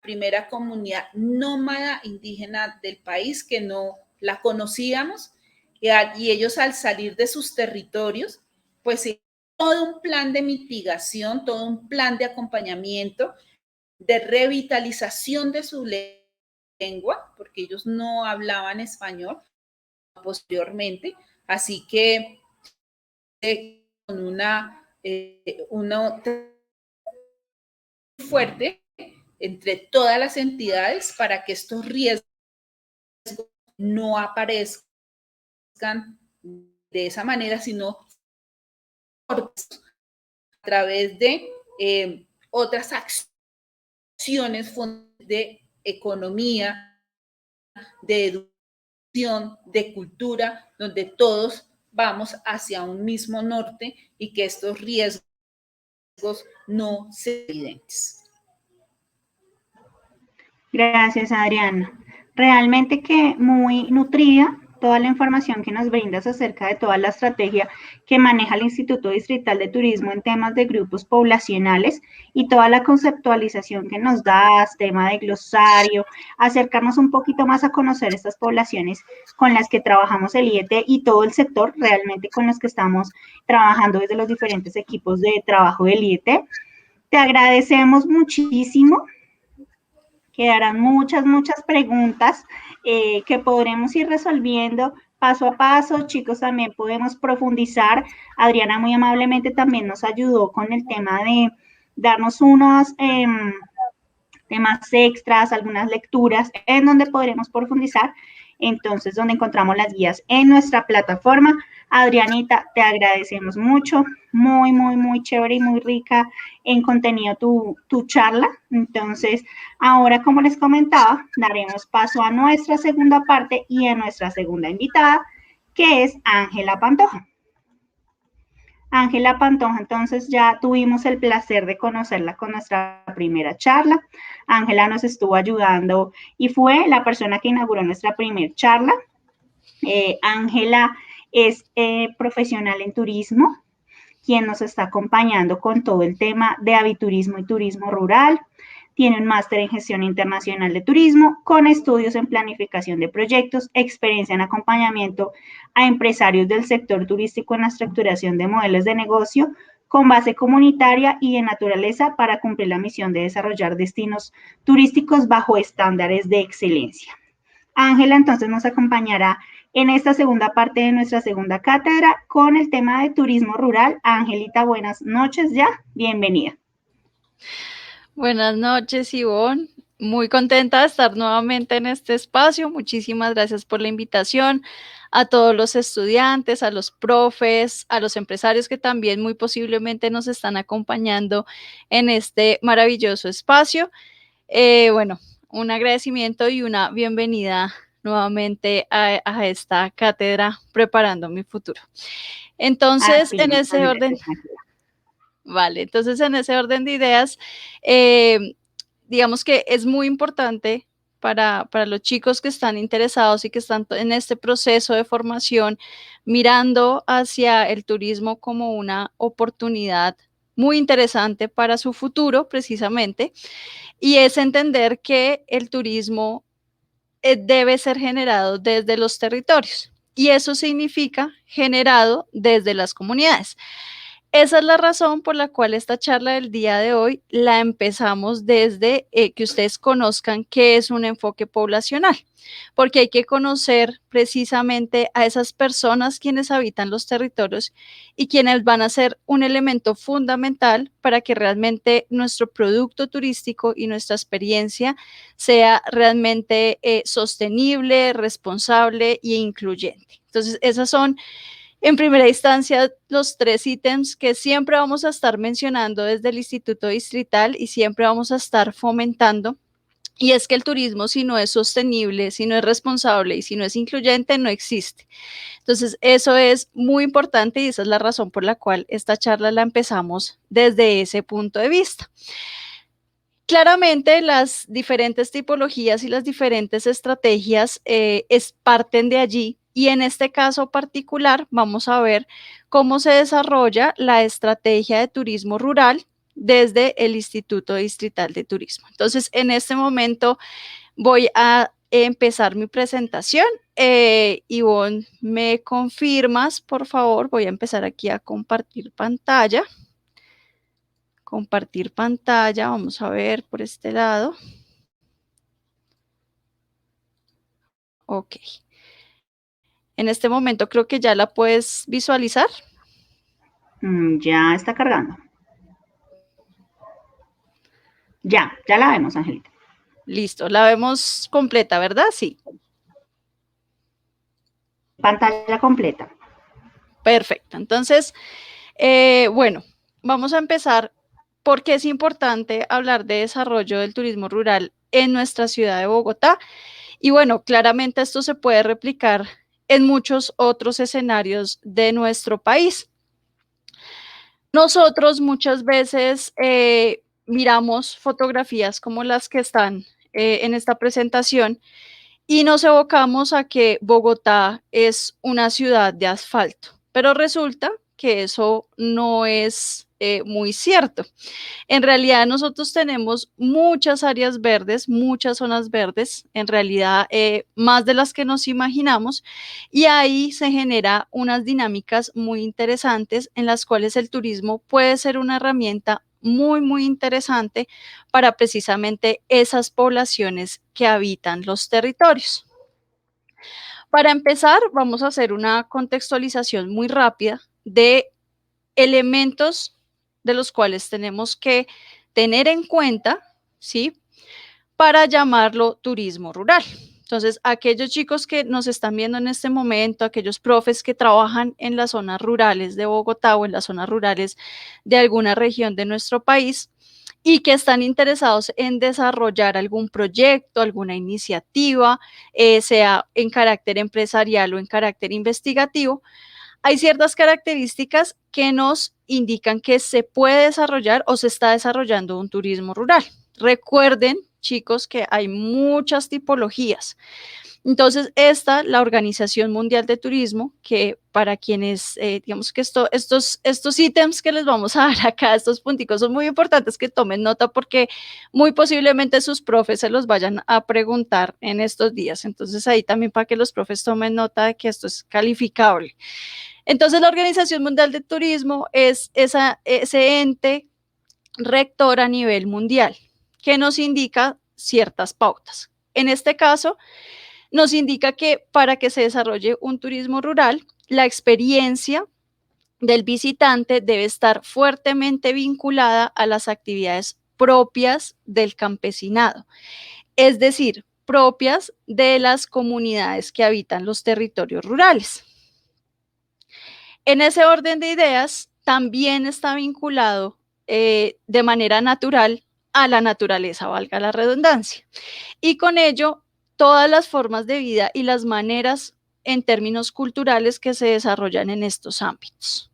Speaker 3: primera comunidad nómada indígena del país, que no la conocíamos, y ellos, al salir de sus territorios, pues todo un plan de mitigación, todo un plan de acompañamiento, de revitalización de su lengua, porque ellos no hablaban español posteriormente, así que con una fuerte entre todas las entidades para que estos riesgos no aparezcan de esa manera, sino a través de otras acciones de economía, de educación, de cultura, donde todos vamos hacia un mismo norte y que estos riesgos no sean evidentes.
Speaker 2: Gracias, Adriana. Realmente que muy nutrida toda la información que nos brindas acerca de toda la estrategia que maneja el Instituto Distrital de Turismo en temas de grupos poblacionales y toda la conceptualización que nos das, tema de glosario, acercarnos un poquito más a conocer estas poblaciones con las que trabajamos el IET y todo el sector realmente con los que estamos trabajando desde los diferentes equipos de trabajo del IET. Te agradecemos muchísimo. Quedarán muchas preguntas que podremos ir resolviendo paso a paso. Chicos, también podemos profundizar. Adriana muy amablemente también nos ayudó con el tema de darnos unos temas extras, algunas lecturas en donde podremos profundizar. Entonces, donde encontramos las guías en nuestra plataforma. Adrianita, te agradecemos mucho, muy chévere y muy rica en contenido tu charla. Entonces, ahora, como les comentaba, daremos paso a nuestra segunda parte y a nuestra segunda invitada, que es Ángela Pantoja. Ángela Pantoja, entonces ya tuvimos el placer de conocerla con nuestra primera charla. Ángela nos estuvo ayudando y fue la persona que inauguró nuestra primera charla. Ángela es profesional en turismo, quien nos está acompañando con todo el tema de aviturismo y turismo rural. Tiene un máster en gestión internacional de turismo con estudios en planificación de proyectos, experiencia en acompañamiento a empresarios del sector turístico en la estructuración de modelos de negocio con base comunitaria y de naturaleza para cumplir la misión de desarrollar destinos turísticos bajo estándares de excelencia. Ángela entonces nos acompañará en esta segunda parte de nuestra segunda cátedra con el tema de turismo rural. Angelita, buenas noches ya, bienvenida.
Speaker 5: Buenas noches, Ivonne. Muy contenta de estar nuevamente en este espacio. Muchísimas gracias por la invitación. A todos los estudiantes, a los profes, a los empresarios que también muy posiblemente nos están acompañando en este maravilloso espacio. Bueno, un agradecimiento y una bienvenida nuevamente a esta cátedra Preparando mi Futuro. Entonces, en ese orden... Vale, entonces en ese orden de ideas, digamos que es muy importante para los chicos que están interesados y que están en este proceso de formación, mirando hacia el turismo como una oportunidad muy interesante para su futuro, precisamente, y es entender que el turismo debe ser generado desde los territorios, y eso significa generado desde las comunidades. Esa es la razón por la cual esta charla del día de hoy la empezamos desde que ustedes conozcan qué es un enfoque poblacional, porque hay que conocer precisamente a esas personas quienes habitan los territorios y quienes van a ser un elemento fundamental para que realmente nuestro producto turístico y nuestra experiencia sea realmente sostenible, responsable e incluyente. Entonces, esas son en primera instancia, los 3 ítems que siempre vamos a estar mencionando desde el Instituto Distrital y siempre vamos a estar fomentando Y es que el turismo, si no es sostenible, si no es responsable y si no es incluyente, no existe. Entonces, eso es muy importante y esa es la razón por la cual esta charla la empezamos desde ese punto de vista. Claramente, las diferentes tipologías y las diferentes estrategias parten de allí, y en este caso particular vamos a ver cómo se desarrolla la estrategia de turismo rural desde el Instituto Distrital de Turismo. Entonces, en este momento voy a empezar mi presentación. Ivonne, ¿me confirmas, por favor? Voy a empezar aquí a compartir pantalla. Compartir pantalla, vamos a ver por este lado. Ok. En este momento creo que ya la puedes visualizar.
Speaker 2: Ya está cargando. Ya la vemos, Angelita.
Speaker 5: Listo, la vemos completa, ¿verdad? Sí.
Speaker 2: Pantalla completa.
Speaker 5: Perfecto. Entonces, bueno, vamos a empezar porque es importante hablar de desarrollo del turismo rural en nuestra ciudad de Bogotá. Y bueno, claramente esto se puede replicar en muchos otros escenarios de nuestro país. Nosotros muchas veces miramos fotografías como las que están en esta presentación y nos evocamos a que Bogotá es una ciudad de asfalto, pero resulta que eso no es muy cierto. En realidad nosotros tenemos muchas áreas verdes, muchas zonas verdes, en realidad más de las que nos imaginamos, y ahí se genera unas dinámicas muy interesantes en las cuales el turismo puede ser una herramienta muy interesante para precisamente esas poblaciones que habitan los territorios. Para empezar, vamos a hacer una contextualización muy rápida de elementos de los cuales tenemos que tener en cuenta, ¿sí? Para llamarlo turismo rural. Entonces, aquellos chicos que nos están viendo en este momento, aquellos profes que trabajan en las zonas rurales de Bogotá o en las zonas rurales de alguna región de nuestro país y que están interesados en desarrollar algún proyecto, alguna iniciativa, sea en carácter empresarial o en carácter investigativo, hay ciertas características que nos indican que se puede desarrollar o se está desarrollando un turismo rural. Recuerden, chicos, que hay muchas tipologías. Entonces, la Organización Mundial de Turismo, que para quienes, digamos que estos ítems que les vamos a dar acá, estos punticos, son muy importantes que tomen nota porque muy posiblemente sus profes se los vayan a preguntar en estos días. Entonces, ahí también para que los profes tomen nota de que esto es calificable. Entonces, la Organización Mundial de Turismo es ese ente rector a nivel mundial que nos indica ciertas pautas. En este caso, nos indica que para que se desarrolle un turismo rural, la experiencia del visitante debe estar fuertemente vinculada a las actividades propias del campesinado, es decir, propias de las comunidades que habitan los territorios rurales. En ese orden de ideas, también está vinculado de manera natural a la naturaleza, valga la redundancia. Y con ello, todas las formas de vida y las maneras en términos culturales que se desarrollan en estos ámbitos.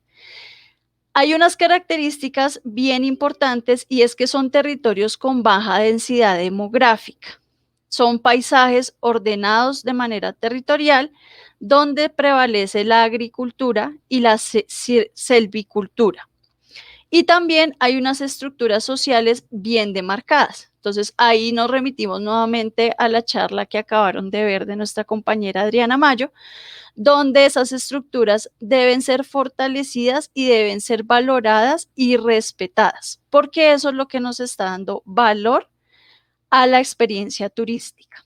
Speaker 5: Hay unas características bien importantes y es que son territorios con baja densidad demográfica. Son paisajes ordenados de manera territorial donde prevalece la agricultura y la selvicultura. Y también hay unas estructuras sociales bien demarcadas. Entonces, ahí nos remitimos nuevamente a la charla que acabaron de ver de nuestra compañera Adriana Mayo, donde esas estructuras deben ser fortalecidas y deben ser valoradas y respetadas, porque eso es lo que nos está dando valor a la experiencia turística.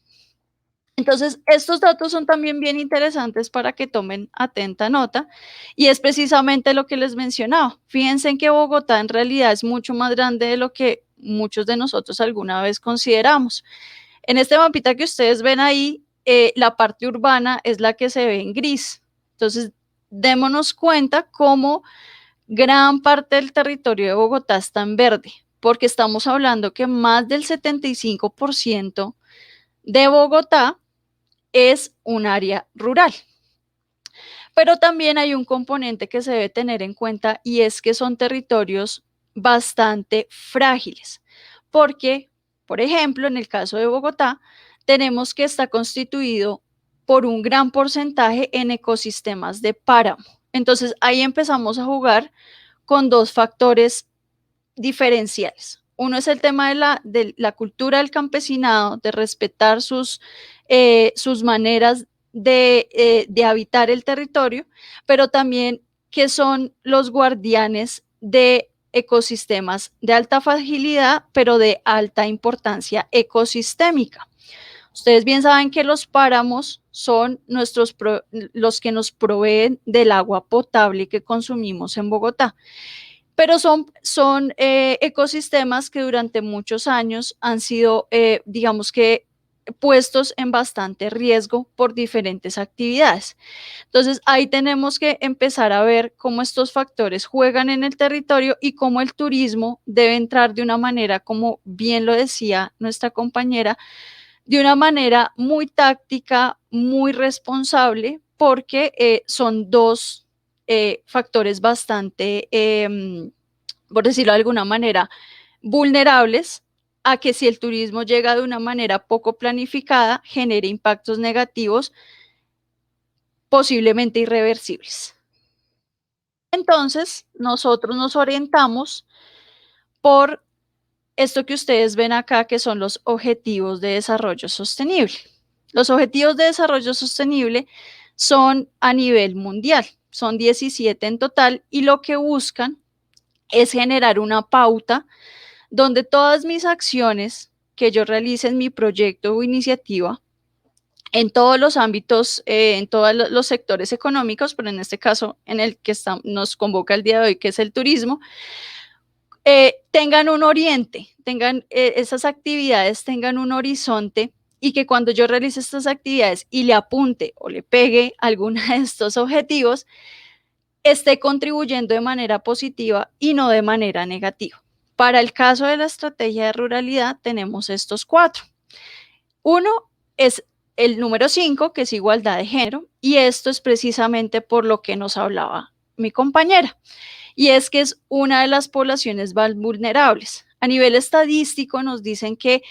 Speaker 5: Entonces, estos datos son también bien interesantes para que tomen atenta nota y es precisamente lo que les mencionaba. Fíjense en que Bogotá en realidad es mucho más grande de lo que muchos de nosotros alguna vez consideramos. En este mapita que ustedes ven ahí, la parte urbana es la que se ve en gris. Entonces, démonos cuenta cómo gran parte del territorio de Bogotá está en verde, porque estamos hablando que más del 75% de Bogotá es un área rural. Pero también hay un componente que se debe tener en cuenta y es que son territorios bastante frágiles, porque, por ejemplo, en el caso de Bogotá, tenemos que está constituido por un gran porcentaje en ecosistemas de páramo. Entonces, ahí empezamos a jugar con dos factores diferenciales. Uno es el tema de la cultura del campesinado, de respetar sus maneras de habitar el territorio, pero también que son los guardianes de ecosistemas de alta fragilidad, pero de alta importancia ecosistémica. Ustedes bien saben que los páramos son los que nos proveen del agua potable que consumimos en Bogotá. Pero son ecosistemas que durante muchos años han sido, digamos que, puestos en bastante riesgo por diferentes actividades. Entonces, ahí tenemos que empezar a ver cómo estos factores juegan en el territorio y cómo el turismo debe entrar de una manera, como bien lo decía nuestra compañera, de una manera muy táctica, muy responsable, porque son dos factores bastante, por decirlo de alguna manera, vulnerables a que si el turismo llega de una manera poco planificada, genere impactos negativos posiblemente irreversibles. Entonces, nosotros nos orientamos por esto que ustedes ven acá, que son los Objetivos de Desarrollo Sostenible. Los Objetivos de Desarrollo Sostenible son a nivel mundial, son 17 en total, y lo que buscan es generar una pauta donde todas mis acciones que yo realice en mi proyecto o iniciativa, en todos los ámbitos, en todos los sectores económicos, pero en este caso en el que nos convoca el día de hoy, que es el turismo, tengan un oriente, esas actividades tengan un horizonte, y que cuando yo realice estas actividades y le apunte o le pegue alguna de estos objetivos, esté contribuyendo de manera positiva y no de manera negativa. Para el caso de la estrategia de ruralidad tenemos estos 4. Uno es el número 5, que es igualdad de género, y esto es precisamente por lo que nos hablaba mi compañera, y es que es una de las poblaciones más vulnerables. A nivel estadístico nos dicen que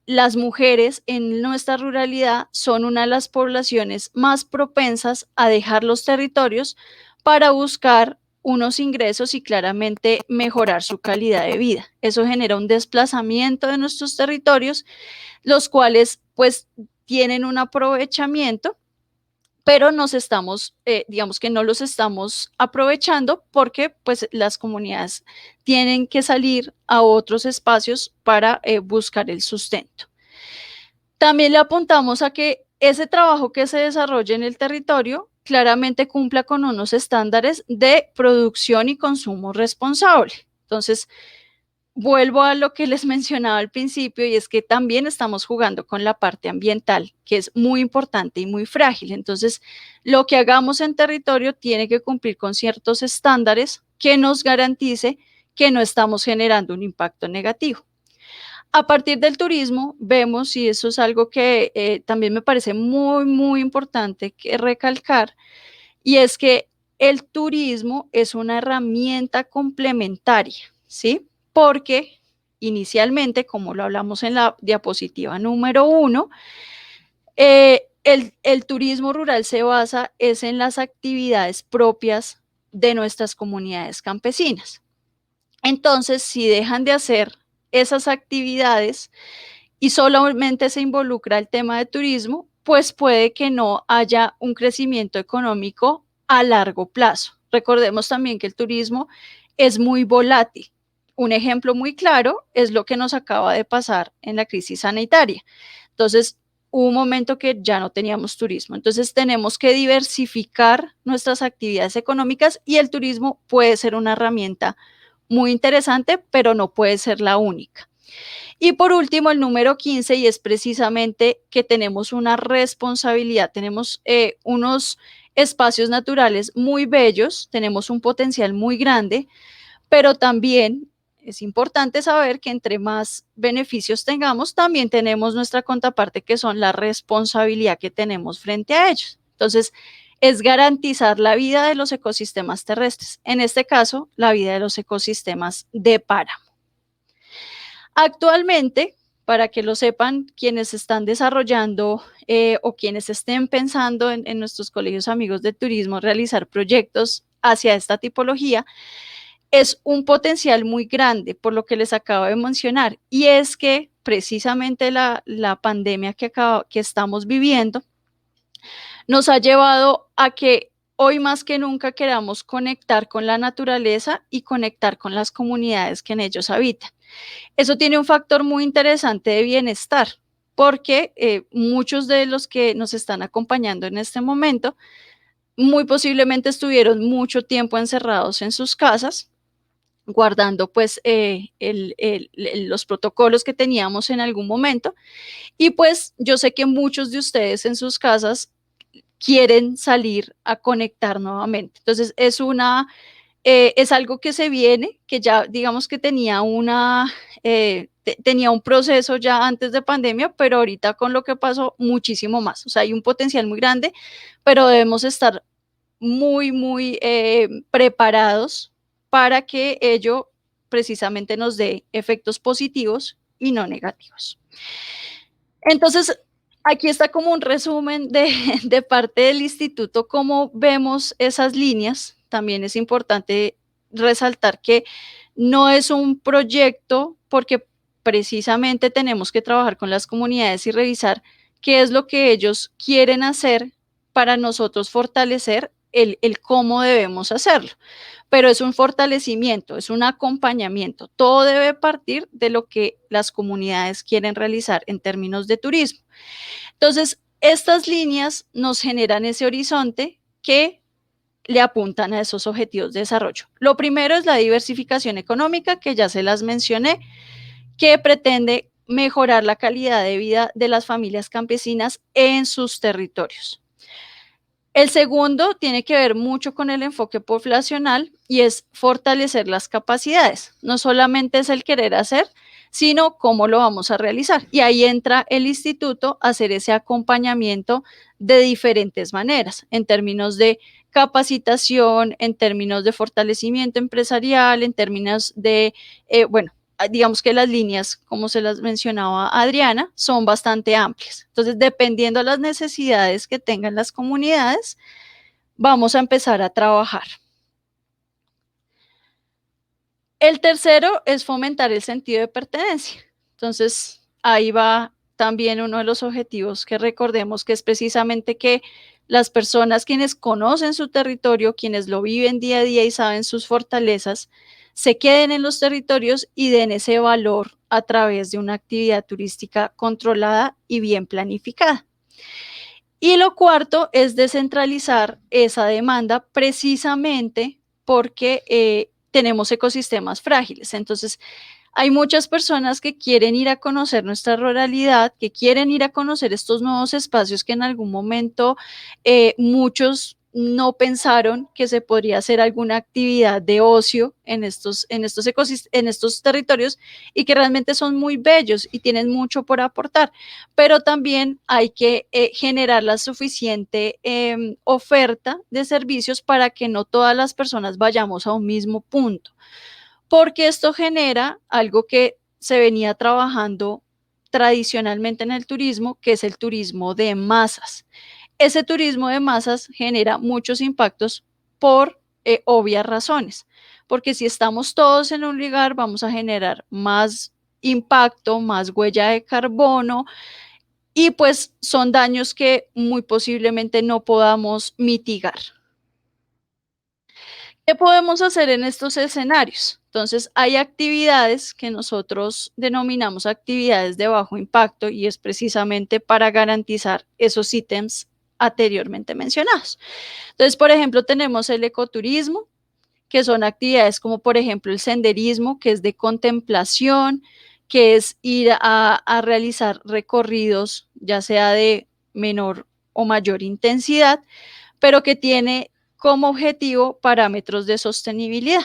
Speaker 5: las mujeres en nuestra ruralidad son una de las poblaciones más propensas a dejar los territorios para buscar unos ingresos y claramente mejorar su calidad de vida. Eso genera un desplazamiento de nuestros territorios, los cuales pues tienen un aprovechamiento, pero digamos que no los estamos aprovechando, porque pues las comunidades tienen que salir a otros espacios para buscar el sustento. También le apuntamos a que ese trabajo que se desarrolle en el territorio claramente cumpla con unos estándares de producción y consumo responsable. Entonces, vuelvo a lo que les mencionaba al principio, y es que también estamos jugando con la parte ambiental, que es muy importante y muy frágil. Entonces, lo que hagamos en territorio tiene que cumplir con ciertos estándares que nos garantice que no estamos generando un impacto negativo. A partir del turismo, vemos, y eso es algo que también me parece muy, muy importante que recalcar, y es que el turismo es una herramienta complementaria, ¿sí? Porque inicialmente, como lo hablamos en la diapositiva número 1, el turismo rural se basa en las actividades propias de nuestras comunidades campesinas. Entonces, si dejan de hacer esas actividades y solamente se involucra el tema de turismo, pues puede que no haya un crecimiento económico a largo plazo. Recordemos también que el turismo es muy volátil. Un ejemplo muy claro es lo que nos acaba de pasar en la crisis sanitaria. Entonces, hubo un momento que ya no teníamos turismo. Entonces, tenemos que diversificar nuestras actividades económicas, y el turismo puede ser una herramienta muy interesante, pero no puede ser la única. Y por último, el número 15, y es precisamente que tenemos una responsabilidad, tenemos unos espacios naturales muy bellos, tenemos un potencial muy grande, pero también es importante saber que entre más beneficios tengamos, también tenemos nuestra contraparte, que son la responsabilidad que tenemos frente a ellos. Entonces, es garantizar la vida de los ecosistemas terrestres, en este caso, la vida de los ecosistemas de páramo. Actualmente, para que lo sepan quienes están desarrollando o quienes estén pensando en nuestros colegios amigos de turismo realizar proyectos hacia esta tipología, es un potencial muy grande por lo que les acabo de mencionar, y es que precisamente la pandemia que estamos viviendo nos ha llevado a que hoy más que nunca queramos conectar con la naturaleza y conectar con las comunidades que en ellos habitan. Eso tiene un factor muy interesante de bienestar, porque muchos de los que nos están acompañando en este momento muy posiblemente estuvieron mucho tiempo encerrados en sus casas, guardando pues los protocolos que teníamos en algún momento, y pues yo sé que muchos de ustedes en sus casas quieren salir a conectar nuevamente. Entonces es algo que se viene, que ya digamos que tenía tenía un proceso ya antes de pandemia, pero ahorita con lo que pasó, muchísimo más. O sea, hay un potencial muy grande, pero debemos estar muy preparados para que ello precisamente nos dé efectos positivos y no negativos. Entonces, aquí está como un resumen de parte del instituto, cómo vemos esas líneas. También es importante resaltar que no es un proyecto, porque precisamente tenemos que trabajar con las comunidades y revisar qué es lo que ellos quieren hacer para nosotros fortalecer el cómo debemos hacerlo. Pero es un fortalecimiento, es un acompañamiento. Todo debe partir de lo que las comunidades quieren realizar en términos de turismo. Entonces, estas líneas nos generan ese horizonte que le apuntan a esos objetivos de desarrollo. Lo primero es la diversificación económica, que ya se las mencioné, que pretende mejorar la calidad de vida de las familias campesinas en sus territorios. El segundo tiene que ver mucho con el enfoque poblacional y es fortalecer las capacidades. No solamente es el querer hacer, sino cómo lo vamos a realizar. Y ahí entra el instituto a hacer ese acompañamiento de diferentes maneras, en términos de capacitación, en términos de fortalecimiento empresarial, en términos de, digamos que las líneas, como se las mencionaba Adriana, son bastante amplias. Entonces, dependiendo de las necesidades que tengan las comunidades, vamos a empezar a trabajar. El tercero es fomentar el sentido de pertenencia. Entonces, ahí va también uno de los objetivos que recordemos, que es precisamente que las personas quienes conocen su territorio, quienes lo viven día a día y saben sus fortalezas, se queden en los territorios y den ese valor a través de una actividad turística controlada y bien planificada. Y lo cuarto es descentralizar esa demanda, precisamente porque tenemos ecosistemas frágiles. Entonces, hay muchas personas que quieren ir a conocer nuestra ruralidad, que quieren ir a conocer estos nuevos espacios que en algún momento muchos no pensaron que se podría hacer alguna actividad de ocio en estos territorios, y que realmente son muy bellos y tienen mucho por aportar, pero también hay que generar la suficiente oferta de servicios para que no todas las personas vayamos a un mismo punto, porque esto genera algo que se venía trabajando tradicionalmente en el turismo, que es el turismo de masas. Ese turismo de masas genera muchos impactos por obvias razones, porque si estamos todos en un lugar vamos a generar más impacto, más huella de carbono, y pues son daños que muy posiblemente no podamos mitigar. ¿Qué podemos hacer en estos escenarios? Entonces, hay actividades que nosotros denominamos actividades de bajo impacto, y es precisamente para garantizar esos ítems anteriormente mencionados. Entonces, por ejemplo, tenemos el ecoturismo, que son actividades como, por ejemplo, el senderismo, que es de contemplación, que es ir a realizar recorridos, ya sea de menor o mayor intensidad, pero que tiene como objetivo parámetros de sostenibilidad.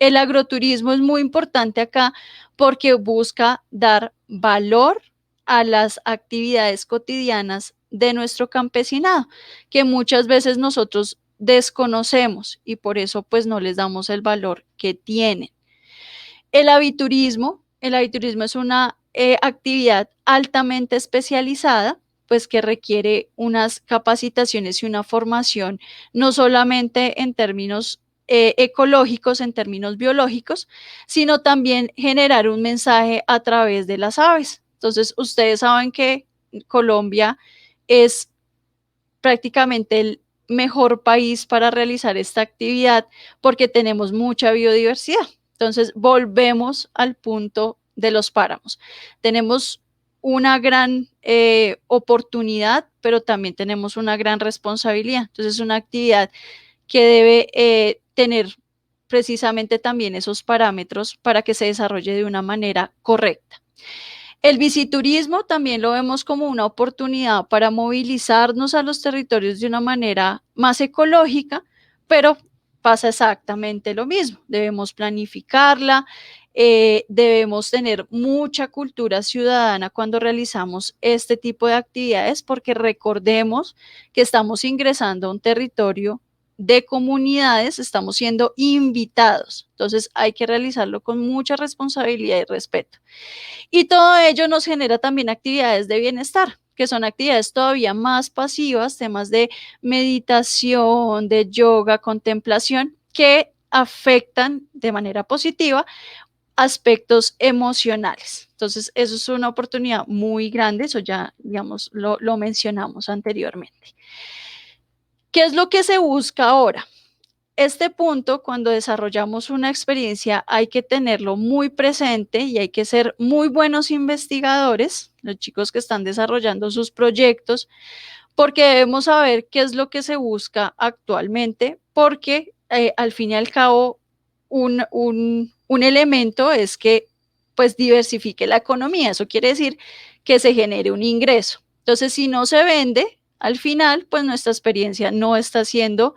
Speaker 5: El agroturismo es muy importante acá porque busca dar valor a las actividades cotidianas de nuestro campesinado, que muchas veces nosotros desconocemos y por eso pues no les damos el valor que tienen. El aviturismo es una actividad altamente especializada, pues que requiere unas capacitaciones y una formación, no solamente en términos ecológicos, en términos biológicos, sino también generar un mensaje a través de las aves. Entonces, ustedes saben que Colombia es prácticamente el mejor país para realizar esta actividad porque tenemos mucha biodiversidad. Entonces, volvemos al punto de los páramos. Tenemos una gran oportunidad, pero también tenemos una gran responsabilidad. Entonces, es una actividad que debe tener precisamente también esos parámetros para que se desarrolle de una manera correcta. El visiturismo también lo vemos como una oportunidad para movilizarnos a los territorios de una manera más ecológica, pero pasa exactamente lo mismo. Debemos planificarla, debemos tener mucha cultura ciudadana cuando realizamos este tipo de actividades, porque recordemos que estamos ingresando a un territorio de comunidades, estamos siendo invitados. Entonces hay que realizarlo con mucha responsabilidad y respeto. Y todo ello nos genera también actividades de bienestar, que son actividades todavía más pasivas, temas de meditación, de yoga, contemplación, que afectan de manera positiva aspectos emocionales. Entonces, eso es una oportunidad muy grande, eso ya, digamos, lo mencionamos anteriormente. ¿Qué es lo que se busca ahora? Este punto, cuando desarrollamos una experiencia, hay que tenerlo muy presente y hay que ser muy buenos investigadores, los chicos que están desarrollando sus proyectos, porque debemos saber qué es lo que se busca actualmente, porque al fin y al cabo un elemento es que pues diversifique la economía, eso quiere decir que se genere un ingreso. Entonces, si no se vende, al final, pues nuestra experiencia no está siendo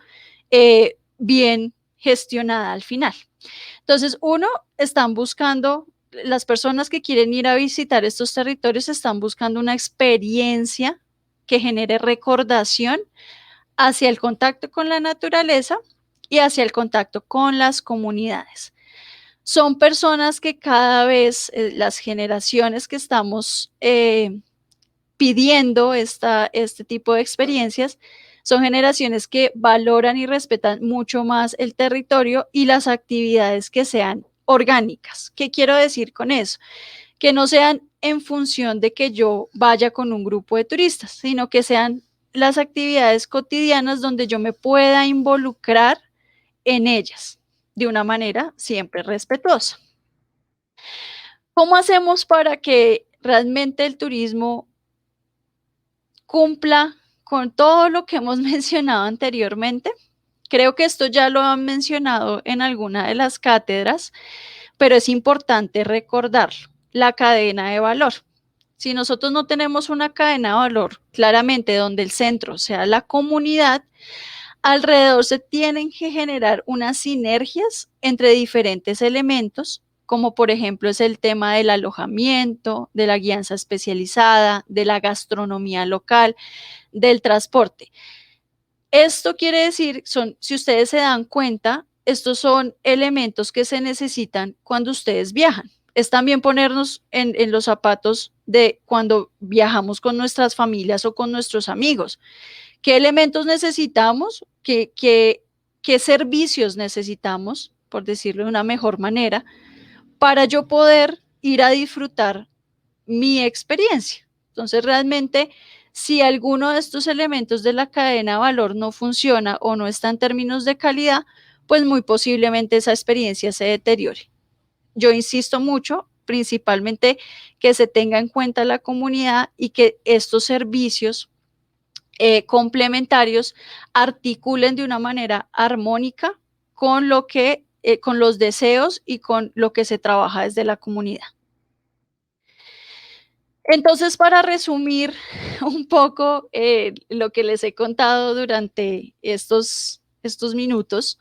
Speaker 5: bien gestionada al final. Entonces, están buscando, las personas que quieren ir a visitar estos territorios están buscando una experiencia que genere recordación hacia el contacto con la naturaleza y hacia el contacto con las comunidades. Son personas que cada vez las generaciones que estamos pidiendo este tipo de experiencias son generaciones que valoran y respetan mucho más el territorio y las actividades que sean orgánicas. ¿Qué quiero decir con eso? Que no sean en función de que yo vaya con un grupo de turistas, sino que sean las actividades cotidianas donde yo me pueda involucrar en ellas de una manera siempre respetuosa. ¿Cómo hacemos para que realmente el turismo cumpla con todo lo que hemos mencionado anteriormente? Creo que esto ya lo han mencionado en alguna de las cátedras, pero es importante recordarlo, la cadena de valor. Si nosotros no tenemos una cadena de valor claramente donde el centro sea la comunidad, alrededor se tienen que generar unas sinergias entre diferentes elementos, como por ejemplo es el tema del alojamiento, de la guianza especializada, de la gastronomía local, del transporte. Esto quiere decir, si ustedes se dan cuenta, estos son elementos que se necesitan cuando ustedes viajan. Es también ponernos en los zapatos de cuando viajamos con nuestras familias o con nuestros amigos. ¿Qué elementos necesitamos? ¿Qué servicios necesitamos, por decirlo de una mejor manera, para yo poder ir a disfrutar mi experiencia? Entonces, realmente, si alguno de estos elementos de la cadena de valor no funciona o no está en términos de calidad, pues muy posiblemente esa experiencia se deteriore. Yo insisto mucho, principalmente, que se tenga en cuenta la comunidad y que estos servicios complementarios articulen de una manera armónica con con los deseos y con lo que se trabaja desde la comunidad. Entonces, para resumir un poco lo que les he contado durante estos minutos,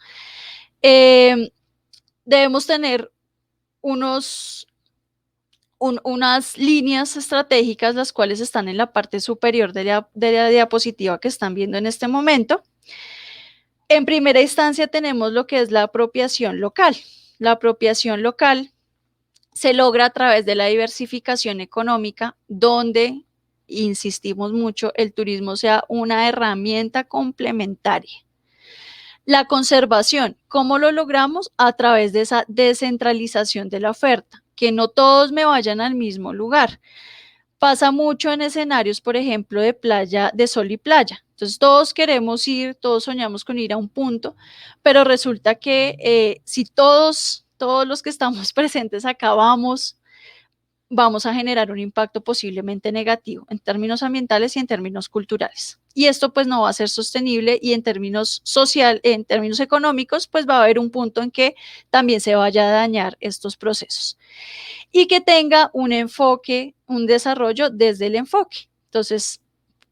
Speaker 5: debemos tener unas líneas estratégicas, las cuales están en la parte superior de la diapositiva que están viendo en este momento. En primera instancia tenemos lo que es la apropiación local. La apropiación local se logra a través de la diversificación económica, donde, insistimos mucho, el turismo sea una herramienta complementaria. La conservación, ¿cómo lo logramos? A través de esa descentralización de la oferta, que no todos me vayan al mismo lugar. Pasa mucho en escenarios, por ejemplo, de playa, de sol y playa. Entonces todos queremos ir, todos soñamos con ir a un punto, pero resulta que si todos los que estamos presentes acá vamos a generar un impacto posiblemente negativo en términos ambientales y en términos culturales. Y esto pues no va a ser sostenible, y en términos en términos económicos, pues va a haber un punto en que también se vaya a dañar estos procesos. Y que tenga un enfoque, un desarrollo desde el enfoque. Entonces,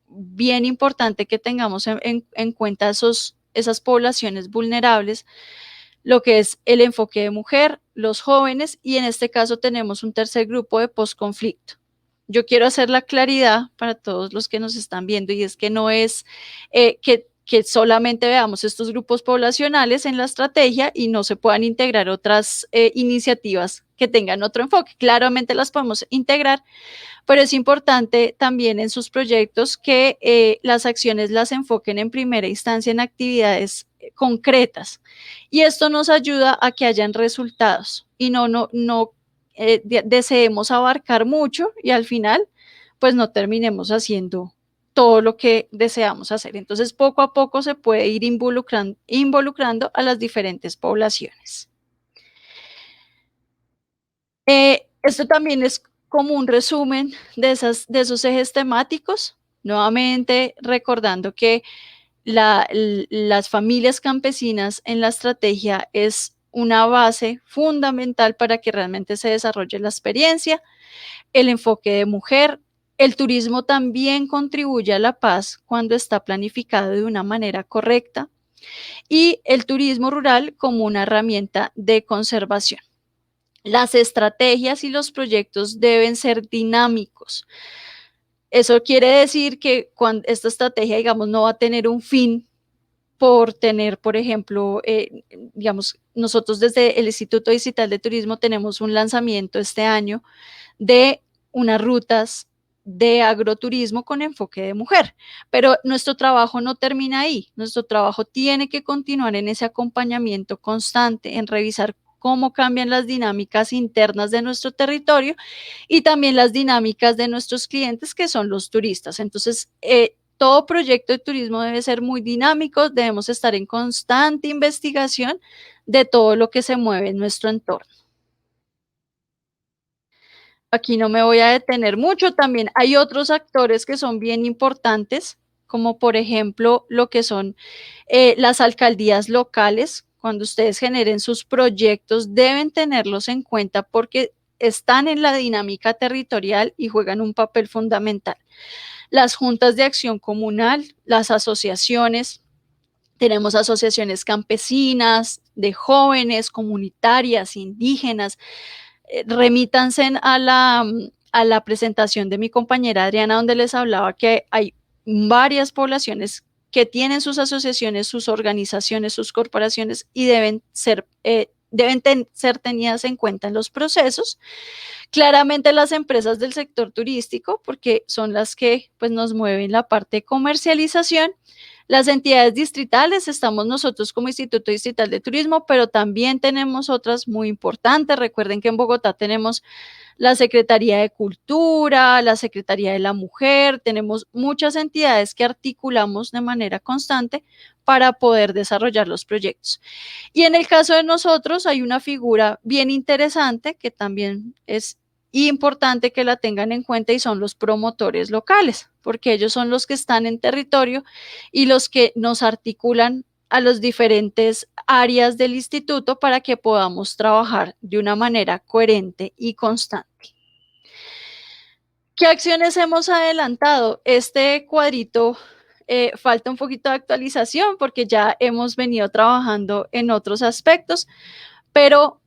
Speaker 5: bien importante que tengamos en cuenta esas poblaciones vulnerables, lo que es el enfoque de mujer, los jóvenes, y en este caso tenemos un tercer grupo de posconflicto. Yo quiero hacer la claridad para todos los que nos están viendo, y es que no es que solamente veamos estos grupos poblacionales en la estrategia y no se puedan integrar otras iniciativas que tengan otro enfoque. Claramente las podemos integrar, pero es importante también en sus proyectos que las acciones las enfoquen en primera instancia en actividades concretas, y esto nos ayuda a que hayan resultados y no deseemos abarcar mucho y al final pues no terminemos haciendo todo lo que deseamos hacer. Entonces poco a poco se puede ir involucrando a las diferentes poblaciones. Esto también es como un resumen de esos ejes temáticos, nuevamente recordando que las familias campesinas en la estrategia es una base fundamental para que realmente se desarrolle la experiencia. El enfoque de mujer, el turismo también contribuye a la paz cuando está planificado de una manera correcta, y el turismo rural como una herramienta de conservación. Las estrategias y los proyectos deben ser dinámicos. Eso quiere decir que cuando esta estrategia, digamos, no va a tener un fin por tener, por ejemplo, digamos, nosotros desde el Instituto Digital de Turismo tenemos un lanzamiento este año de unas rutas de agroturismo con enfoque de mujer, pero nuestro trabajo no termina ahí. Nuestro trabajo tiene que continuar en ese acompañamiento constante, en revisar cómo cambian las dinámicas internas de nuestro territorio y también las dinámicas de nuestros clientes, que son los turistas. Entonces, todo proyecto de turismo debe ser muy dinámico, debemos estar en constante investigación de todo lo que se mueve en nuestro entorno. Aquí no me voy a detener mucho, también hay otros actores que son bien importantes, como por ejemplo lo que son las alcaldías locales. Cuando ustedes generen sus proyectos deben tenerlos en cuenta porque están en la dinámica territorial y juegan un papel fundamental. Las juntas de acción comunal, las asociaciones, tenemos asociaciones campesinas, de jóvenes, comunitarias, indígenas. Remítanse a la presentación de mi compañera Adriana, donde les hablaba que hay varias poblaciones que tienen sus asociaciones, sus organizaciones, sus corporaciones, y deben ser tenidas en cuenta en los procesos. Claramente las empresas del sector turístico, porque son las que pues, nos mueven la parte de comercialización. Las entidades distritales, estamos nosotros como Instituto Distrital de Turismo, pero también tenemos otras muy importantes. Recuerden que en Bogotá tenemos la Secretaría de Cultura, la Secretaría de la Mujer, tenemos muchas entidades que articulamos de manera constante para poder desarrollar los proyectos. Y en el caso de nosotros hay una figura bien interesante que también es importante que la tengan en cuenta, y son los promotores locales, porque ellos son los que están en territorio y los que nos articulan a las diferentes áreas del instituto para que podamos trabajar de una manera coherente y constante. ¿Qué acciones hemos adelantado? Este cuadrito falta un poquito de actualización porque ya hemos venido trabajando en otros aspectos, pero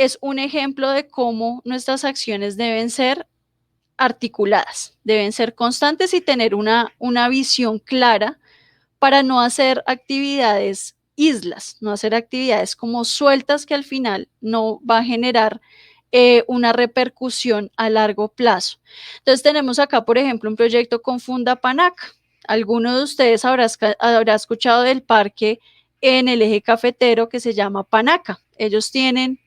Speaker 5: es un ejemplo de cómo nuestras acciones deben ser articuladas, deben ser constantes y tener una visión clara para no hacer actividades islas, no hacer actividades como sueltas que al final no va a generar una repercusión a largo plazo. Entonces tenemos acá, por ejemplo, un proyecto con Funda Panaca. Alguno de ustedes habrá escuchado del parque en el eje cafetero que se llama Panaca. Ellos tienen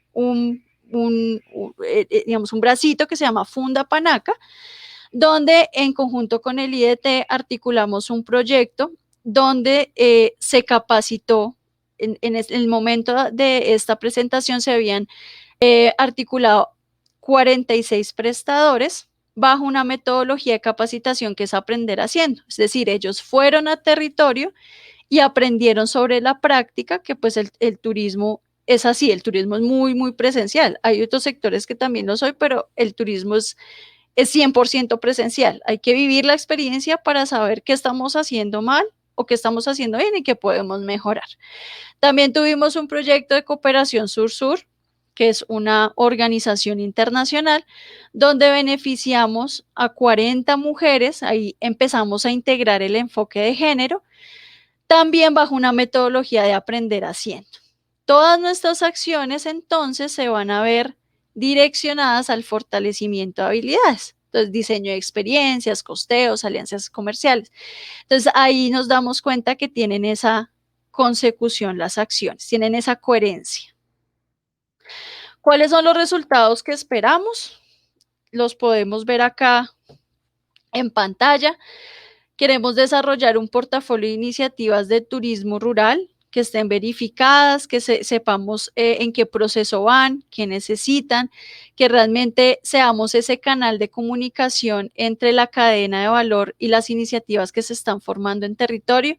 Speaker 5: digamos, un bracito que se llama Funda Panaca, donde en conjunto con el IDT articulamos un proyecto donde se capacitó, en el momento de esta presentación se habían articulado 46 prestadores bajo una metodología de capacitación que es aprender haciendo. Es decir, ellos fueron a territorio y aprendieron sobre la práctica, que pues el turismo es así, el turismo es muy, muy presencial. Hay otros sectores que también lo soy, pero el turismo es 100% presencial. Hay que vivir la experiencia para saber qué estamos haciendo mal o qué estamos haciendo bien y qué podemos mejorar. También tuvimos un proyecto de cooperación sur-sur, que es una organización internacional, donde beneficiamos a 40 mujeres, ahí empezamos a integrar el enfoque de género, también bajo una metodología de aprender haciendo. Todas nuestras acciones entonces se van a ver direccionadas al fortalecimiento de habilidades. Entonces, diseño de experiencias, costeos, alianzas comerciales. Entonces, ahí nos damos cuenta que tienen esa consecución las acciones, tienen esa coherencia. ¿Cuáles son los resultados que esperamos? Los podemos ver acá en pantalla. Queremos desarrollar un portafolio de iniciativas de turismo rural que estén verificadas, que sepamos en qué proceso van, qué necesitan, que realmente seamos ese canal de comunicación entre la cadena de valor y las iniciativas que se están formando en territorio,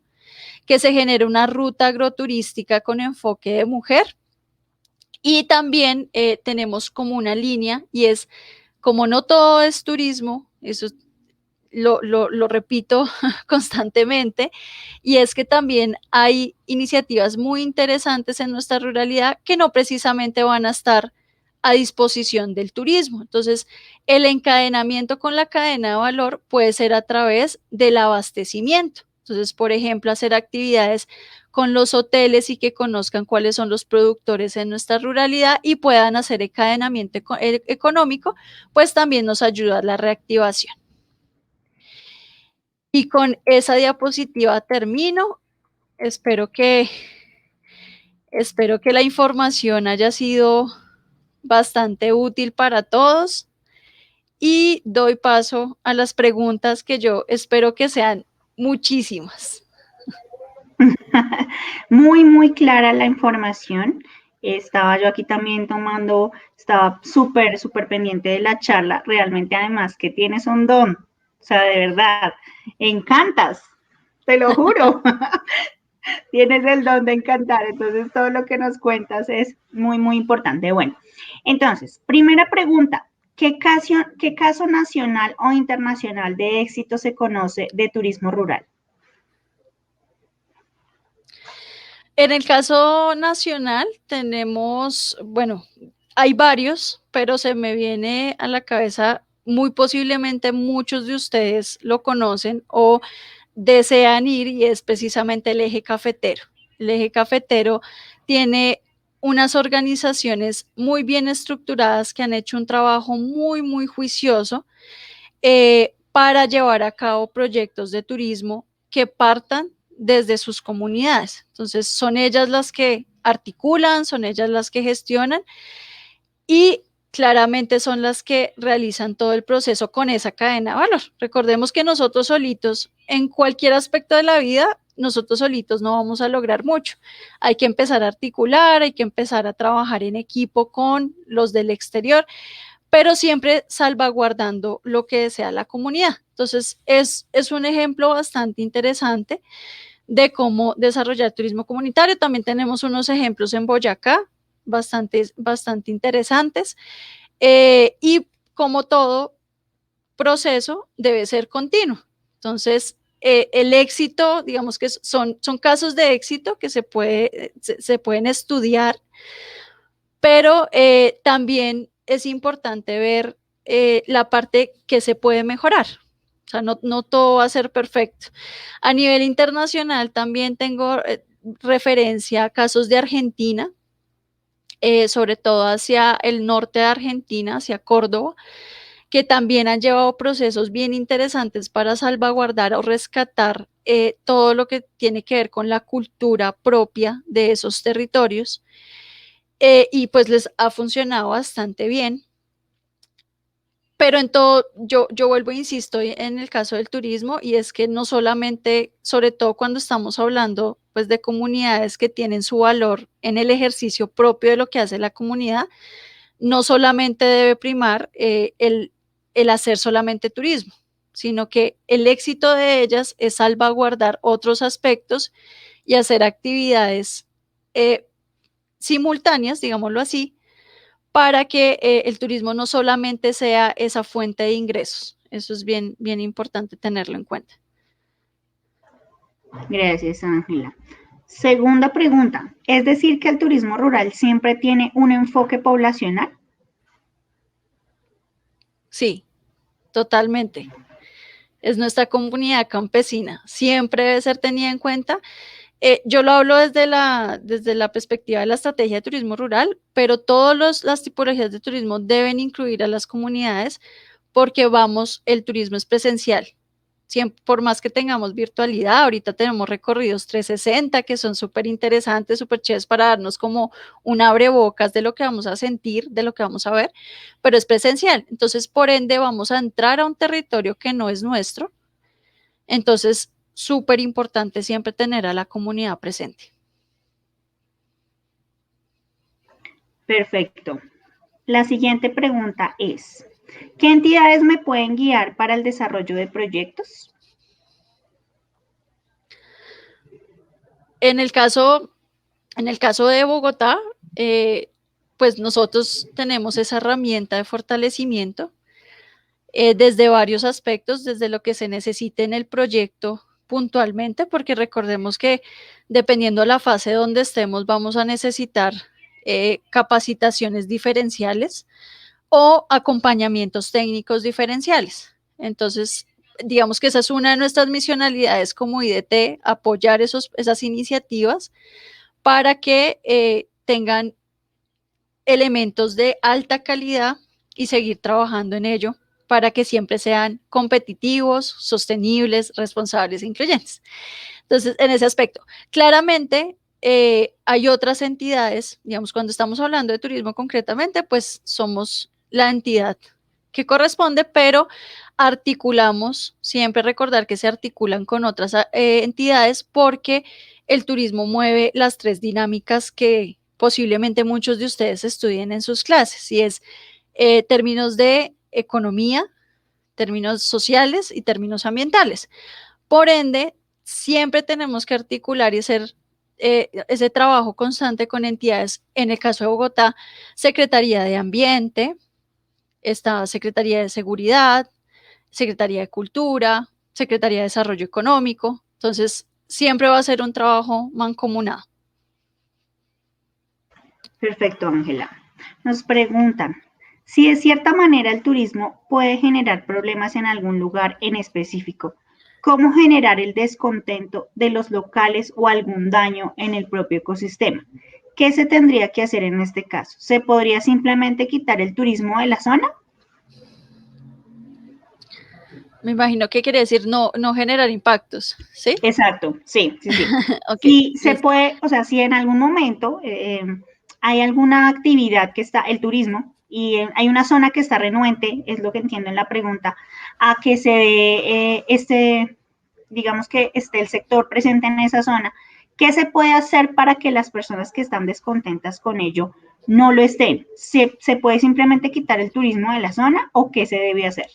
Speaker 5: que se genere una ruta agroturística con enfoque de mujer. Y también tenemos como una línea y es, como no todo es turismo, eso lo repito constantemente, y es que también hay iniciativas muy interesantes en nuestra ruralidad que no precisamente van a estar a disposición del turismo. Entonces, el encadenamiento con la cadena de valor puede ser a través del abastecimiento. Entonces, por ejemplo, hacer actividades con los hoteles y que conozcan cuáles son los productores en nuestra ruralidad y puedan hacer encadenamiento económico, pues también nos ayuda a la reactivación. Y con esa diapositiva termino. Espero que la información haya sido bastante útil para todos y doy paso a las preguntas que yo espero que sean muchísimas.
Speaker 2: Muy, muy clara la información. Estaba yo aquí también estaba súper, súper pendiente de la charla. Realmente, además, que tienes un don. O sea, de verdad, encantas, te lo juro. Tienes el don de encantar. Entonces, todo lo que nos cuentas es muy, muy importante. Bueno, entonces, primera pregunta. ¿Qué caso nacional o internacional de éxito se conoce de turismo rural?
Speaker 5: En el caso nacional tenemos, bueno, hay varios, pero se me viene a la cabeza, muy posiblemente muchos de ustedes lo conocen o desean ir, y es precisamente el eje cafetero. El eje cafetero tiene unas organizaciones muy bien estructuradas que han hecho un trabajo muy, muy juicioso para llevar a cabo proyectos de turismo que partan desde sus comunidades. Entonces, son ellas las que articulan, son ellas las que gestionan y claramente son las que realizan todo el proceso con esa cadena de valor. Recordemos que nosotros solitos, en cualquier aspecto de la vida, nosotros solitos no vamos a lograr mucho. Hay que empezar a articular, hay que empezar a trabajar en equipo con los del exterior, pero siempre salvaguardando lo que desea la comunidad. Entonces, es un ejemplo bastante interesante de cómo desarrollar turismo comunitario. También tenemos unos ejemplos en Boyacá, bastante interesantes, y como todo proceso debe ser continuo. Entonces, el éxito, digamos que son casos de éxito que se pueden estudiar, pero también es importante ver la parte que se puede mejorar. O sea, no todo va a ser perfecto. A nivel internacional también tengo referencia a casos de Argentina, sobre todo hacia el norte de Argentina, hacia Córdoba, que también han llevado procesos bien interesantes para salvaguardar o rescatar todo lo que tiene que ver con la cultura propia de esos territorios, y pues les ha funcionado bastante bien. Pero en todo, yo vuelvo e insisto en el caso del turismo, y es que no solamente, sobre todo cuando estamos hablando pues de comunidades que tienen su valor en el ejercicio propio de lo que hace la comunidad, no solamente debe primar el hacer solamente turismo, sino que el éxito de ellas es salvaguardar otros aspectos y hacer actividades simultáneas, digámoslo así, para que el turismo no solamente sea esa fuente de ingresos. Eso es bien, bien importante tenerlo en cuenta.
Speaker 2: Gracias, Ángela. Segunda pregunta, ¿es decir que el turismo rural siempre tiene un enfoque poblacional?
Speaker 5: Sí, totalmente. Es nuestra comunidad campesina, siempre debe ser tenida en cuenta. Yo lo hablo desde la perspectiva de la estrategia de turismo rural, pero todas las tipologías de turismo deben incluir a las comunidades, porque el turismo es presencial. Siempre, por más que tengamos virtualidad, ahorita tenemos recorridos 360 que son súper interesantes, súper chéveres para darnos como un abrebocas de lo que vamos a sentir, de lo que vamos a ver, pero es presencial. Entonces, por ende, vamos a entrar a un territorio que no es nuestro. Entonces, súper importante siempre tener a la comunidad presente.
Speaker 2: Perfecto. La siguiente pregunta es, ¿qué entidades me pueden guiar para el desarrollo de proyectos?
Speaker 5: En el caso de Bogotá, pues nosotros tenemos esa herramienta de fortalecimiento desde varios aspectos, desde lo que se necesite en el proyecto puntualmente, porque recordemos que dependiendo de la fase donde estemos, vamos a necesitar capacitaciones diferenciales o acompañamientos técnicos diferenciales. Entonces, digamos que esa es una de nuestras misionalidades como IDT, apoyar esas iniciativas para que tengan elementos de alta calidad y seguir trabajando en ello para que siempre sean competitivos, sostenibles, responsables e incluyentes. Entonces, en ese aspecto, claramente hay otras entidades, digamos, cuando estamos hablando de turismo concretamente, pues somos la entidad que corresponde, pero articulamos, siempre recordar que se articulan con otras entidades, porque el turismo mueve las tres dinámicas que posiblemente muchos de ustedes estudien en sus clases, y es términos de economía, términos sociales y términos ambientales. Por ende, siempre tenemos que articular y hacer ese trabajo constante con entidades. En el caso de Bogotá, Secretaría de Ambiente, está Secretaría de Seguridad, Secretaría de Cultura, Secretaría de Desarrollo Económico. Entonces, siempre va a ser un trabajo mancomunado.
Speaker 2: Perfecto, Ángela. Nos preguntan, si de cierta manera el turismo puede generar problemas en algún lugar en específico, ¿cómo generar el descontento de los locales o algún daño en el propio ecosistema? ¿Qué se tendría que hacer en este caso? ¿Se podría simplemente quitar el turismo de la zona?
Speaker 5: Me imagino que quiere decir no generar impactos, ¿sí?
Speaker 2: Exacto, sí.
Speaker 5: Okay,
Speaker 2: Y se puede, o sea, si en algún momento hay alguna actividad que está, el turismo, y hay una zona que está renuente, es lo que entiendo en la pregunta, a que se dé digamos que esté el sector presente en esa zona, ¿qué se puede hacer para que las personas que están descontentas con ello no lo estén? ¿Se puede simplemente quitar el turismo de la zona o qué se debe hacer?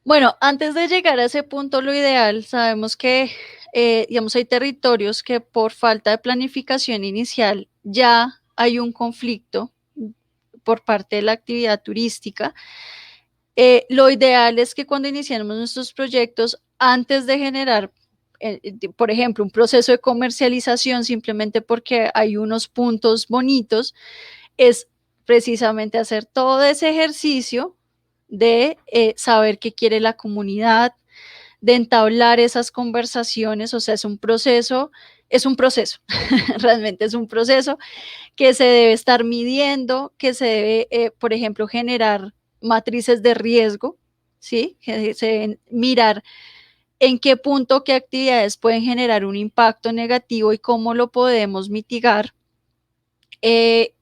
Speaker 5: Bueno, antes de llegar a ese punto, lo ideal, sabemos que, digamos, hay territorios que por falta de planificación inicial ya hay un conflicto por parte de la actividad turística. Lo ideal es que cuando iniciemos nuestros proyectos, antes de generar por ejemplo, un proceso de comercialización simplemente porque hay unos puntos bonitos, es precisamente hacer todo ese ejercicio de saber qué quiere la comunidad, de entablar esas conversaciones, o sea, es un proceso, realmente es un proceso que se debe estar midiendo, que se debe, por ejemplo, generar matrices de riesgo, ¿sí? Que se deben mirar en qué punto, qué actividades pueden generar un impacto negativo y cómo lo podemos mitigar.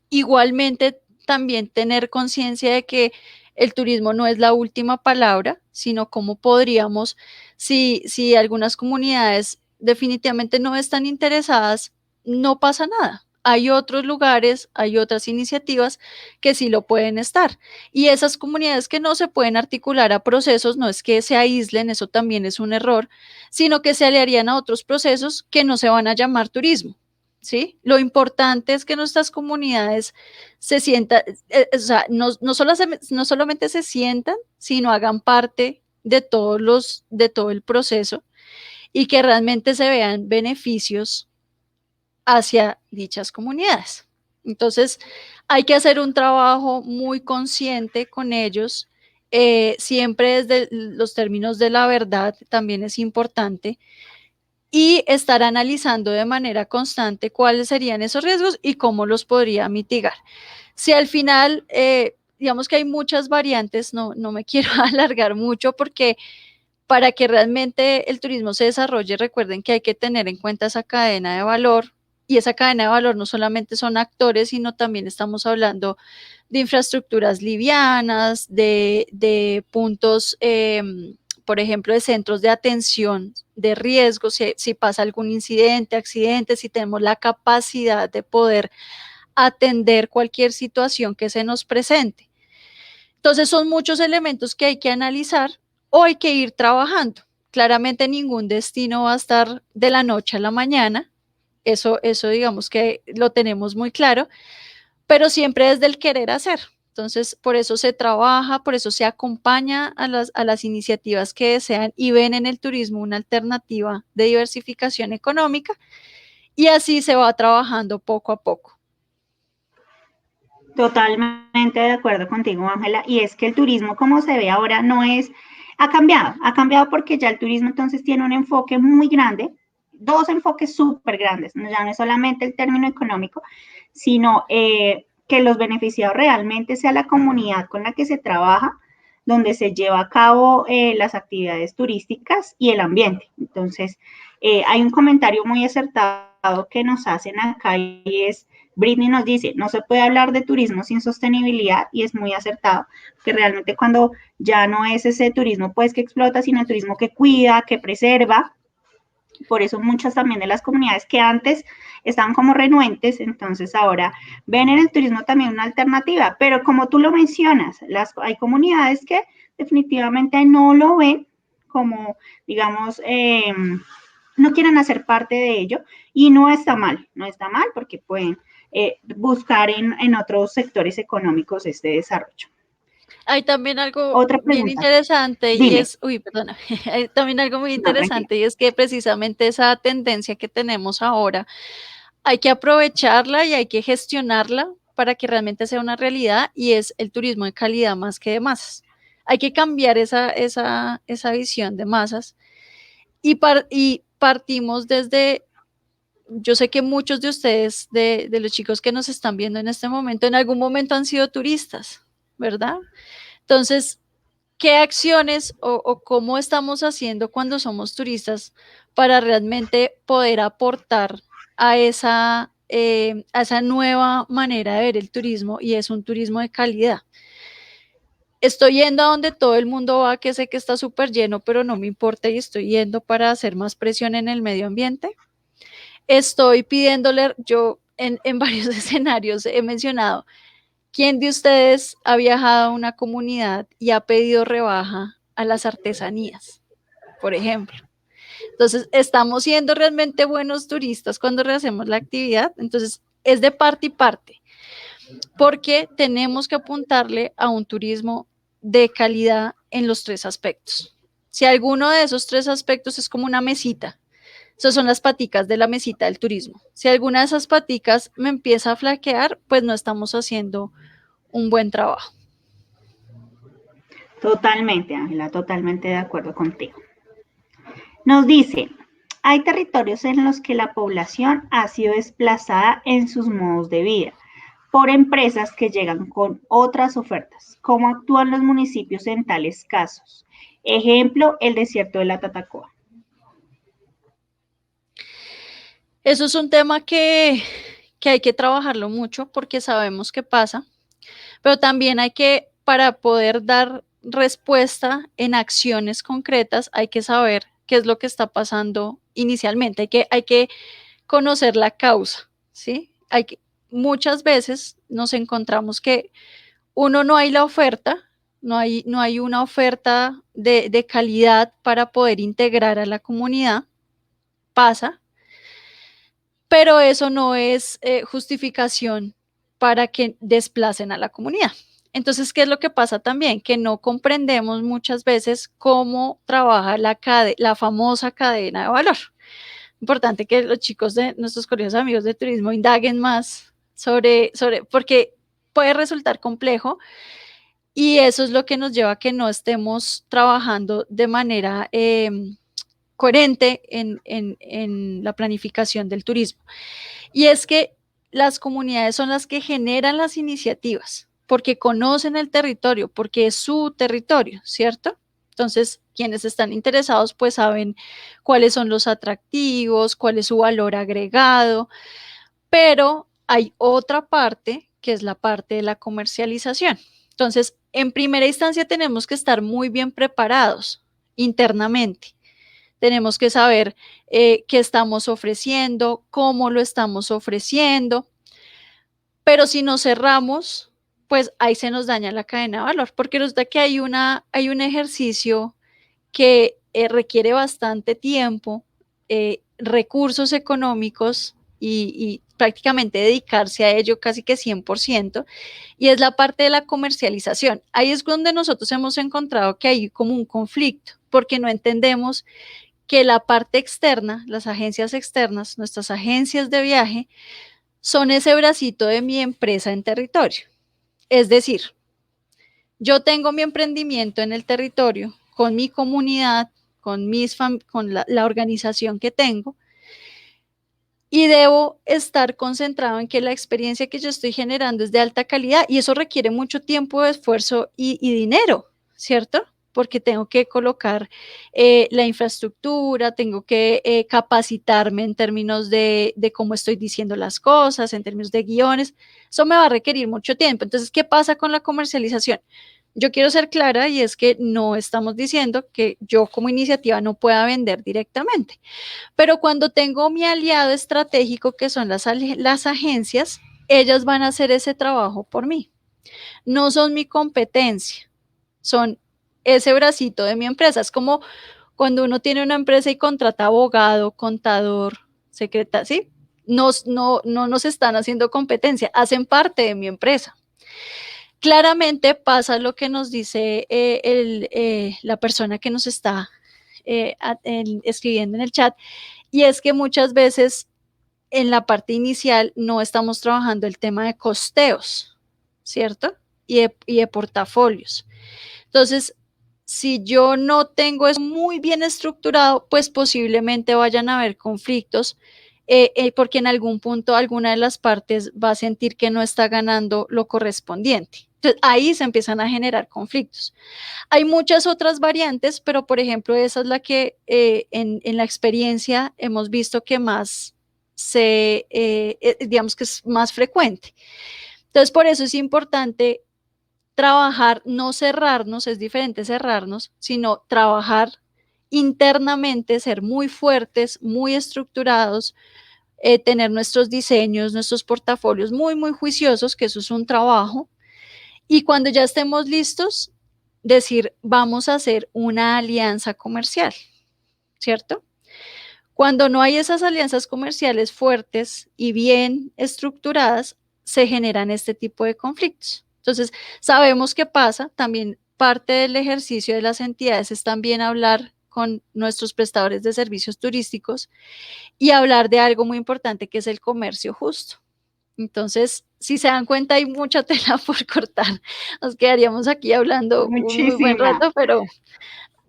Speaker 5: Igualmente, también tener conciencia de que el turismo no es la última palabra, sino cómo podríamos, si algunas comunidades definitivamente no están interesadas, no pasa nada. Hay otros lugares, hay otras iniciativas que sí lo pueden estar. Y esas comunidades que no se pueden articular a procesos, no es que se aíslen, eso también es un error, sino que se aliarían a otros procesos que no se van a llamar turismo. ¿Sí? Lo importante es que nuestras comunidades se sientan, o sea, no solamente se sientan, sino hagan parte de de todo el proceso y que realmente se vean beneficios hacia dichas comunidades. Entonces, hay que hacer un trabajo muy consciente con ellos, siempre desde los términos de la verdad, también es importante, y estar analizando de manera constante cuáles serían esos riesgos y cómo los podría mitigar. Si al final, digamos que hay muchas variantes, no me quiero alargar mucho porque para que realmente el turismo se desarrolle, recuerden que hay que tener en cuenta esa cadena de valor, y esa cadena de valor no solamente son actores, sino también estamos hablando de infraestructuras livianas, de puntos, por ejemplo, de centros de atención de riesgo, si pasa algún incidente, accidente, si tenemos la capacidad de poder atender cualquier situación que se nos presente. Entonces son muchos elementos que hay que analizar o hay que ir trabajando. Claramente ningún destino va a estar de la noche a la mañana, eso digamos que lo tenemos muy claro, pero siempre desde el querer hacer. Entonces, por eso se trabaja, por eso se acompaña a las iniciativas que desean y ven en el turismo una alternativa de diversificación económica, y así se va trabajando poco a poco.
Speaker 2: Totalmente de acuerdo contigo, Ángela. Y es que el turismo, como se ve ahora, ha cambiado porque ya el turismo entonces tiene un enfoque muy grande, dos enfoques súper grandes, ya no es solamente el término económico, sino que los beneficiados realmente sea la comunidad con la que se trabaja, donde se lleva a cabo las actividades turísticas y el ambiente. Entonces, hay un comentario muy acertado que nos hacen acá y es, Britney nos dice, no se puede hablar de turismo sin sostenibilidad, y es muy acertado, que realmente cuando ya no es ese turismo pues que explota, sino el turismo que cuida, que preserva. Por eso muchas también de las comunidades que antes estaban como renuentes, entonces ahora ven en el turismo también una alternativa, pero como tú lo mencionas, hay comunidades que definitivamente no lo ven como, digamos, no quieren hacer parte de ello, y no está mal porque pueden buscar en otros sectores económicos este desarrollo.
Speaker 5: Hay también algo
Speaker 2: Otra
Speaker 5: bien
Speaker 2: pregunta,
Speaker 5: interesante y
Speaker 2: dime.
Speaker 5: es, uy, perdona, hay también algo muy
Speaker 2: No, tranquila.
Speaker 5: interesante y es que precisamente esa tendencia que tenemos ahora hay que aprovecharla y hay que gestionarla para que realmente sea una realidad, y es el turismo de calidad más que de masas. Hay que cambiar esa visión de masas y partimos desde, yo sé que muchos de ustedes, de los chicos que nos están viendo en este momento, en algún momento han sido turistas, ¿verdad? Entonces, ¿qué acciones o cómo estamos haciendo cuando somos turistas para realmente poder aportar a esa nueva manera de ver el turismo, y es un turismo de calidad? Estoy yendo a donde todo el mundo va, que sé que está súper lleno, pero no me importa, y estoy yendo para hacer más presión en el medio ambiente. Estoy pidiéndole, yo en varios escenarios he mencionado, ¿quién de ustedes ha viajado a una comunidad y ha pedido rebaja a las artesanías, por ejemplo? Entonces, estamos siendo realmente buenos turistas cuando rehacemos la actividad. Entonces, es de parte y parte, porque tenemos que apuntarle a un turismo de calidad en los tres aspectos. Si alguno de esos tres aspectos es como una mesita, Esas son las paticas de la mesita del turismo. Si alguna de esas paticas me empieza a flaquear, pues no estamos haciendo un buen trabajo.
Speaker 2: Totalmente, Ángela, totalmente de acuerdo contigo. Nos dice, hay territorios en los que la población ha sido desplazada en sus modos de vida por empresas que llegan con otras ofertas. ¿Cómo actúan los municipios en tales casos? Ejemplo, el desierto de la Tatacoa.
Speaker 5: Eso es un tema que hay que trabajarlo mucho porque sabemos qué pasa, pero también hay que, para poder dar respuesta en acciones concretas, hay que saber qué es lo que está pasando inicialmente, hay que conocer la causa, ¿sí? Muchas veces nos encontramos que no hay la oferta, no hay una oferta de calidad para poder integrar a la comunidad, pasa, pero eso no es justificación para que desplacen a la comunidad. Entonces, ¿qué es lo que pasa también? Que no comprendemos muchas veces cómo trabaja la famosa cadena de valor. Importante que los chicos de nuestros colegios amigos de turismo indaguen más porque puede resultar complejo y eso es lo que nos lleva a que no estemos trabajando de manera coherente en la planificación del turismo. Y es que las comunidades son las que generan las iniciativas, porque conocen el territorio, porque es su territorio, ¿cierto? Entonces, quienes están interesados, pues saben cuáles son los atractivos, cuál es su valor agregado, pero hay otra parte, que es la parte de la comercialización. Entonces, en primera instancia, tenemos que estar muy bien preparados internamente. Tenemos que saber qué estamos ofreciendo, cómo lo estamos ofreciendo, pero si nos cerramos, pues ahí se nos daña la cadena de valor, porque resulta que hay un ejercicio que requiere bastante tiempo, recursos económicos y prácticamente dedicarse a ello casi que 100%, y es la parte de la comercialización. Ahí es donde nosotros hemos encontrado que hay como un conflicto, porque no entendemos que la parte externa, las agencias externas, nuestras agencias de viaje, son ese bracito de mi empresa en territorio. Es decir, yo tengo mi emprendimiento en el territorio, con mi comunidad, con la organización que tengo, y debo estar concentrado en que la experiencia que yo estoy generando es de alta calidad y eso requiere mucho tiempo, esfuerzo y dinero, ¿cierto? Porque tengo que colocar la infraestructura, tengo que capacitarme en términos de cómo estoy diciendo las cosas, en términos de guiones. Eso me va a requerir mucho tiempo. Entonces, ¿qué pasa con la comercialización? Yo quiero ser clara y es que no estamos diciendo que yo como iniciativa no pueda vender directamente, pero cuando tengo mi aliado estratégico, que son las agencias, ellas van a hacer ese trabajo por mí. No son mi competencia, son ese bracito de mi empresa. Es como cuando uno tiene una empresa y contrata abogado, contador, secretaria, ¿sí? No nos están haciendo competencia, hacen parte de mi empresa. Claramente pasa lo que nos dice la persona que nos está escribiendo en el chat, y es que muchas veces en la parte inicial no estamos trabajando el tema de costeos, ¿cierto? Y de portafolios. Entonces, si yo no tengo eso muy bien estructurado, pues posiblemente vayan a haber conflictos, porque en algún punto alguna de las partes va a sentir que no está ganando lo correspondiente. Entonces, ahí se empiezan a generar conflictos. Hay muchas otras variantes, pero por ejemplo, esa es la que en la experiencia hemos visto que más digamos que es más frecuente. Entonces, por eso es importante trabajar, no cerrarnos, es diferente cerrarnos, sino trabajar internamente, ser muy fuertes, muy estructurados, tener nuestros diseños, nuestros portafolios muy, muy juiciosos, que eso es un trabajo. Y cuando ya estemos listos, decir, vamos a hacer una alianza comercial, ¿cierto? Cuando no hay esas alianzas comerciales fuertes y bien estructuradas, se generan este tipo de conflictos. Entonces, sabemos qué pasa, también parte del ejercicio de las entidades es también hablar con nuestros prestadores de servicios turísticos y hablar de algo muy importante que es el comercio justo. Entonces, si se dan cuenta, hay mucha tela por cortar. Nos quedaríamos aquí hablando un muy buen
Speaker 2: Muchísima.
Speaker 5: rato, pero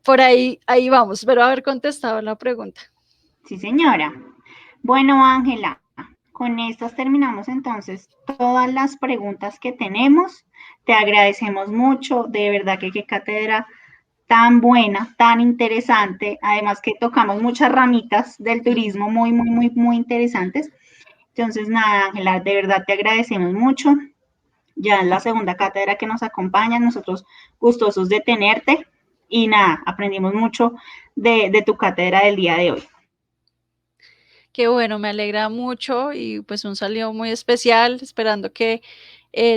Speaker 5: por ahí vamos. Espero haber contestado la pregunta.
Speaker 2: Sí, señora. Bueno, Ángela, con estas terminamos entonces todas las preguntas que tenemos. Te agradecemos mucho, de verdad que qué cátedra tan buena, tan interesante, además que tocamos muchas ramitas del turismo muy interesantes. Entonces, nada, Ángela, de verdad te agradecemos mucho. Ya es la segunda cátedra que nos acompaña, nosotros gustosos de tenerte y nada, aprendimos mucho de tu cátedra del día de hoy.
Speaker 5: Qué bueno, me alegra mucho y pues un saludo muy especial, esperando que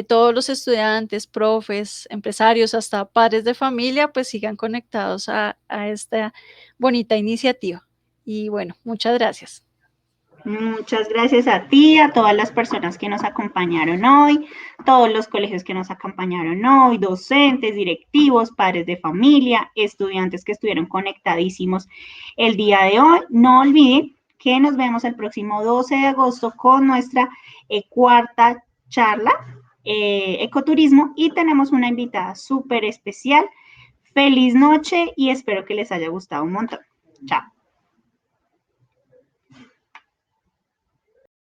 Speaker 5: todos los estudiantes, profes, empresarios, hasta padres de familia, pues sigan conectados a esta bonita iniciativa. Y bueno, muchas gracias.
Speaker 2: Muchas gracias a ti, a todas las personas que nos acompañaron hoy, todos los colegios que nos acompañaron hoy, docentes, directivos, padres de familia, estudiantes que estuvieron conectadísimos el día de hoy. No olviden que nos vemos el próximo 12 de agosto con nuestra cuarta charla, ecoturismo, y tenemos una invitada súper especial. Feliz noche y espero que les haya gustado un montón. Chao.